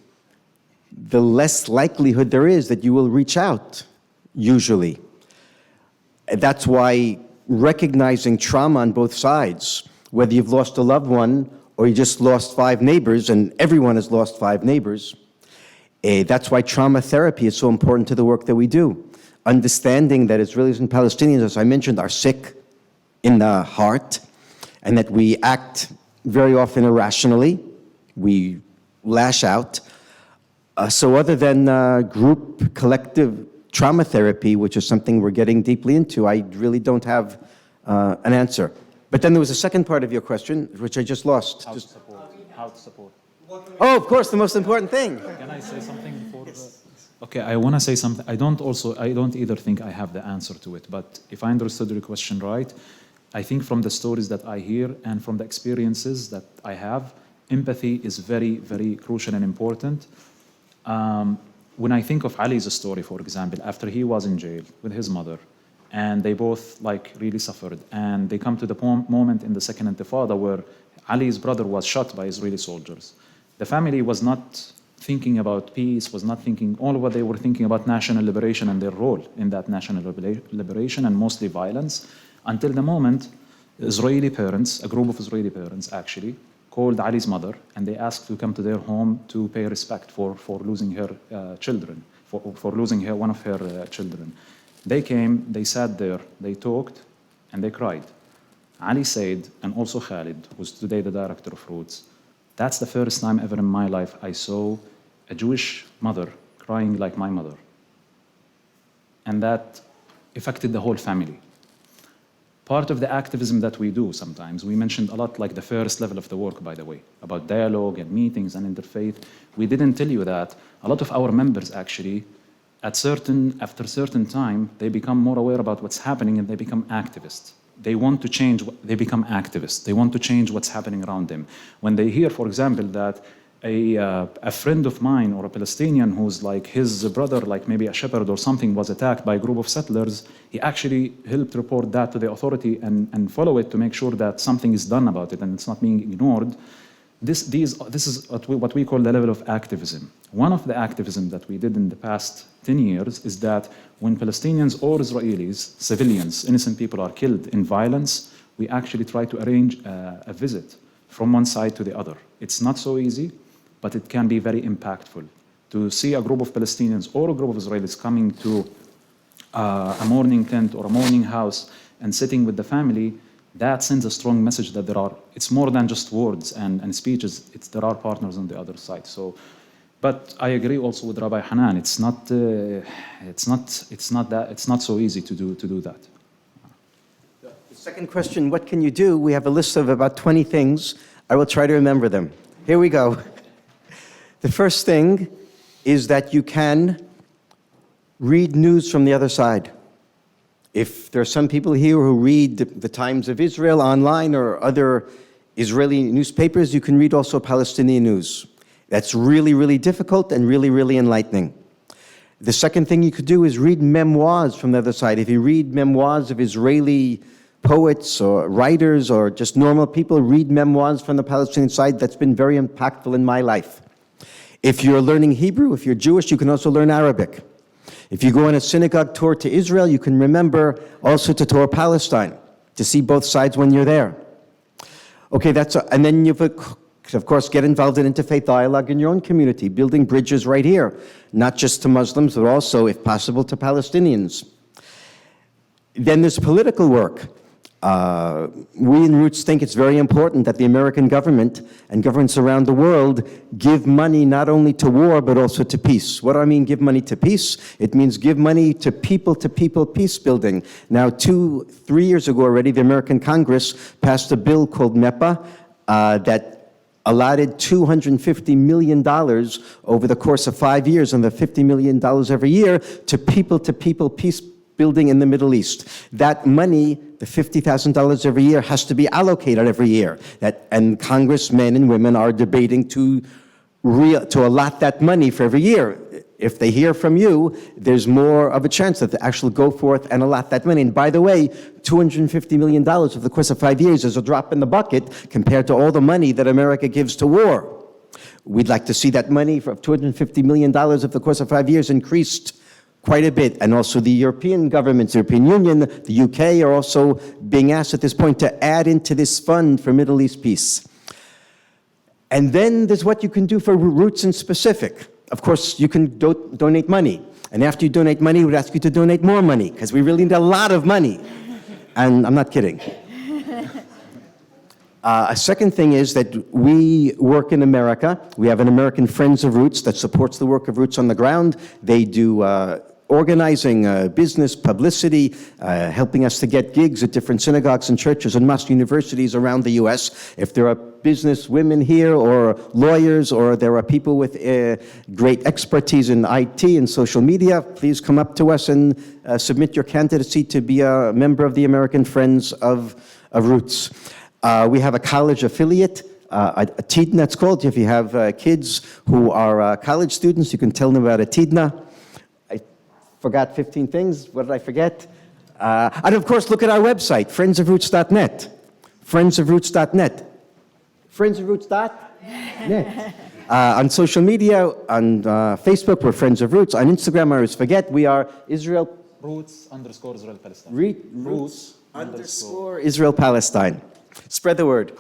the less likelihood there is that you will reach out, usually. That's why recognizing trauma on both sides, whether you've lost a loved one or you just lost 5 neighbors, and everyone has lost 5 neighbors, that's why trauma therapy is so important to the work that we do. Understanding that Israelis and Palestinians, as I mentioned, are sick in the heart, and that we act very often irrationally. We lash out. So other than group collective trauma therapy, which is something we're getting deeply into, I really don't have an answer. But then there was a second part of your question, which I just lost. How to support. Oh, of course, the most important thing. Can I say something before Okay, I want to say something. I don't either think I have the answer to it, but if I understood your question right, I think from the stories that I hear and from the experiences that I have, empathy is very, very crucial and important. When I think of Ali's story, for example, after he was in jail with his mother, and they both really suffered, and they come to the moment in the Second Intifada where Ali's brother was shot by Israeli soldiers. The family was not thinking about peace, was not thinking, all of what they were thinking about national liberation and their role in that national liberation, and mostly violence, until the moment Israeli parents, a group of Israeli parents actually, called Ali's mother, and they asked to come to their home to pay respect for losing her children, for losing one of her children. They came, they sat there, they talked, and they cried. Ali said, and also Khalid, who's today the director of Roots, that's the first time ever in my life I saw a Jewish mother crying like my mother. And that affected the whole family. Part of the activism that we do sometimes, we mentioned a lot like the first level of the work, by the way, about dialogue and meetings and interfaith. We didn't tell you that a lot of our members actually, after certain time, they become more aware about what's happening and they become activists. They want to change, they become activists. They want to change what's happening around them. When they hear, for example, that a friend of mine or a Palestinian who's like his brother, like maybe a shepherd or something, was attacked by a group of settlers, he actually helped report that to the authority and follow it to make sure that something is done about it and it's not being ignored. This is what we call the level of activism. One of the activism that we did in the past 10 years is that when Palestinians or Israelis, civilians, innocent people are killed in violence, we actually try to arrange a visit from one side to the other. It's not so easy, but it can be very impactful. To see a group of Palestinians or a group of Israelis coming to a mourning tent or a mourning house and sitting with the family, that sends a strong message that it's more than just words and speeches, there are partners on the other side. So, but I agree also with Rabbi Hanan, it's not so easy to do that. The second question, what can you do? We have a list of about 20 things. I will try to remember them. Here we go. The first thing is that you can read news from the other side. If there are some people here who read the Times of Israel online or other Israeli newspapers, you can read also Palestinian news. That's really, really difficult and really, really enlightening. The second thing you could do is read memoirs from the other side. If you read memoirs of Israeli poets or writers or just normal people, read memoirs from the Palestinian side. That's been very impactful in my life. If you're learning Hebrew, if you're Jewish, you can also learn Arabic. If you go on a synagogue tour to Israel, you can remember also to tour Palestine, to see both sides when you're there. Okay, and then you've, of course, get involved in interfaith dialogue in your own community, building bridges right here, not just to Muslims, but also, if possible, to Palestinians. Then there's political work. We in Roots think it's very important that the American government and governments around the world give money not only to war, but also to peace. What do I mean, give money to peace? It means give money to people peace building. Now, 3 years ago already, the American Congress passed a bill called MEPA that allotted $250 million over the course of 5 years, and the $50 million every year, to people peace building in the Middle East. That money, the $50,000 every year, has to be allocated every year. And congressmen and women are debating to allot that money for every year. If they hear from you, there's more of a chance that they actually go forth and allot that money. And by the way, $250 million over the course of 5 years is a drop in the bucket compared to all the money that America gives to war. We'd like to see that money of $250 million over the course of 5 years increased quite a bit. And also the European governments, the European Union, the UK are also being asked at this point to add into this fund for Middle East peace. And then there's what you can do for Roots in specific. Of course, you can donate money. And after you donate money, we'd ask you to donate more money, because we really need a lot of money. And I'm not kidding. A second thing is that we work in America. We have an American Friends of Roots that supports the work of Roots on the ground. They do organizing, business, publicity, helping us to get gigs at different synagogues and churches and mosque universities around the US. If there are business women here or lawyers or there are people with great expertise in IT and social media, please come up to us and submit your candidacy to be a member of the American Friends of Roots. We have a college affiliate, a TIDNA it's called. If you have kids who are college students, you can tell them about a TIDNA. I forgot 15 things. What did I forget? And of course, look at our website, friendsofroots.net. Friendsofroots.net. Friendsofroots.net. On social media, on Facebook, we're Friends of Roots. On Instagram, I always forget, we are Israel. Roots_Israel-Palestine. Roots_Israel-Palestine. Spread the word.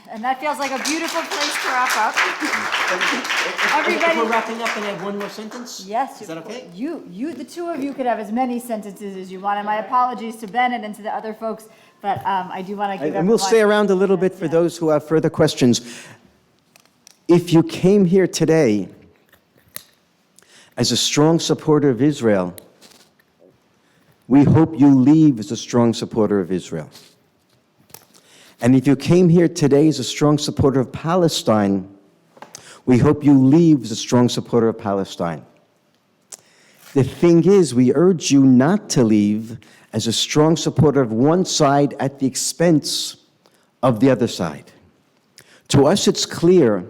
And that feels like a beautiful place to wrap up. If we're wrapping up and I have one more sentence? Yes. Is that okay? The two of you could have as many sentences as you want. And my apologies to Bennett and to the other folks, but I do want to give everyone... And we'll stay around a little bit for those who have further questions. If you came here today as a strong supporter of Israel, we hope you leave as a strong supporter of Israel. And if you came here today as a strong supporter of Palestine, we hope you leave as a strong supporter of Palestine. The thing is, we urge you not to leave as a strong supporter of one side at the expense of the other side. To us, it's clear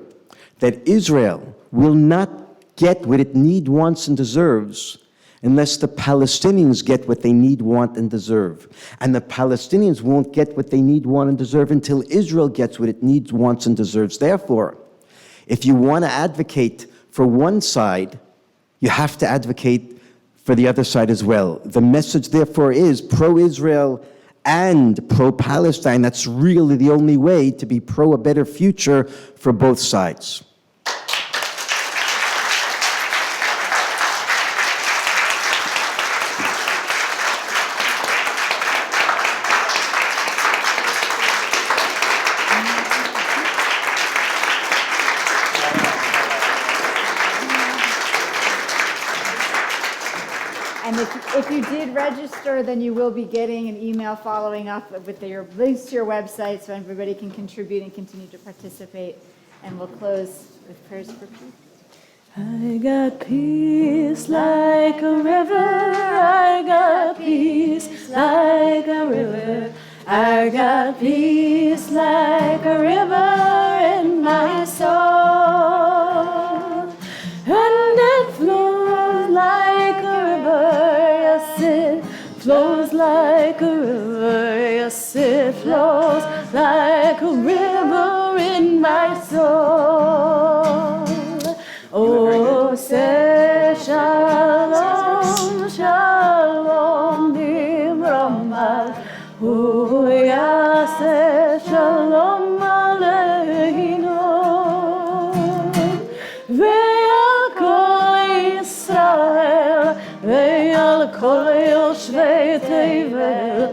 that Israel will not get what it needs, wants, and deserves unless the Palestinians get what they need, want, and deserve. And the Palestinians won't get what they need, want, and deserve until Israel gets what it needs, wants, and deserves. Therefore, if you want to advocate for one side, you have to advocate for the other side as well. The message, therefore, is pro-Israel and pro-Palestine. That's really the only way to be pro a better future for both sides. And if you did register, then you will be getting an email following up with your links to your website so everybody can contribute and continue to participate. And we'll close with prayers for peace. I got peace like a river, I got peace like a river, I got peace like a river in my soul, and it flows like a river, yes it flows like a river, yes it flows like a river in my soul. Oh, say shalom, shalom, bimramal. Oh, yeah, say shalom aleinu. Ve'al kol Yisrael, ve'al kol yoshvei tevel,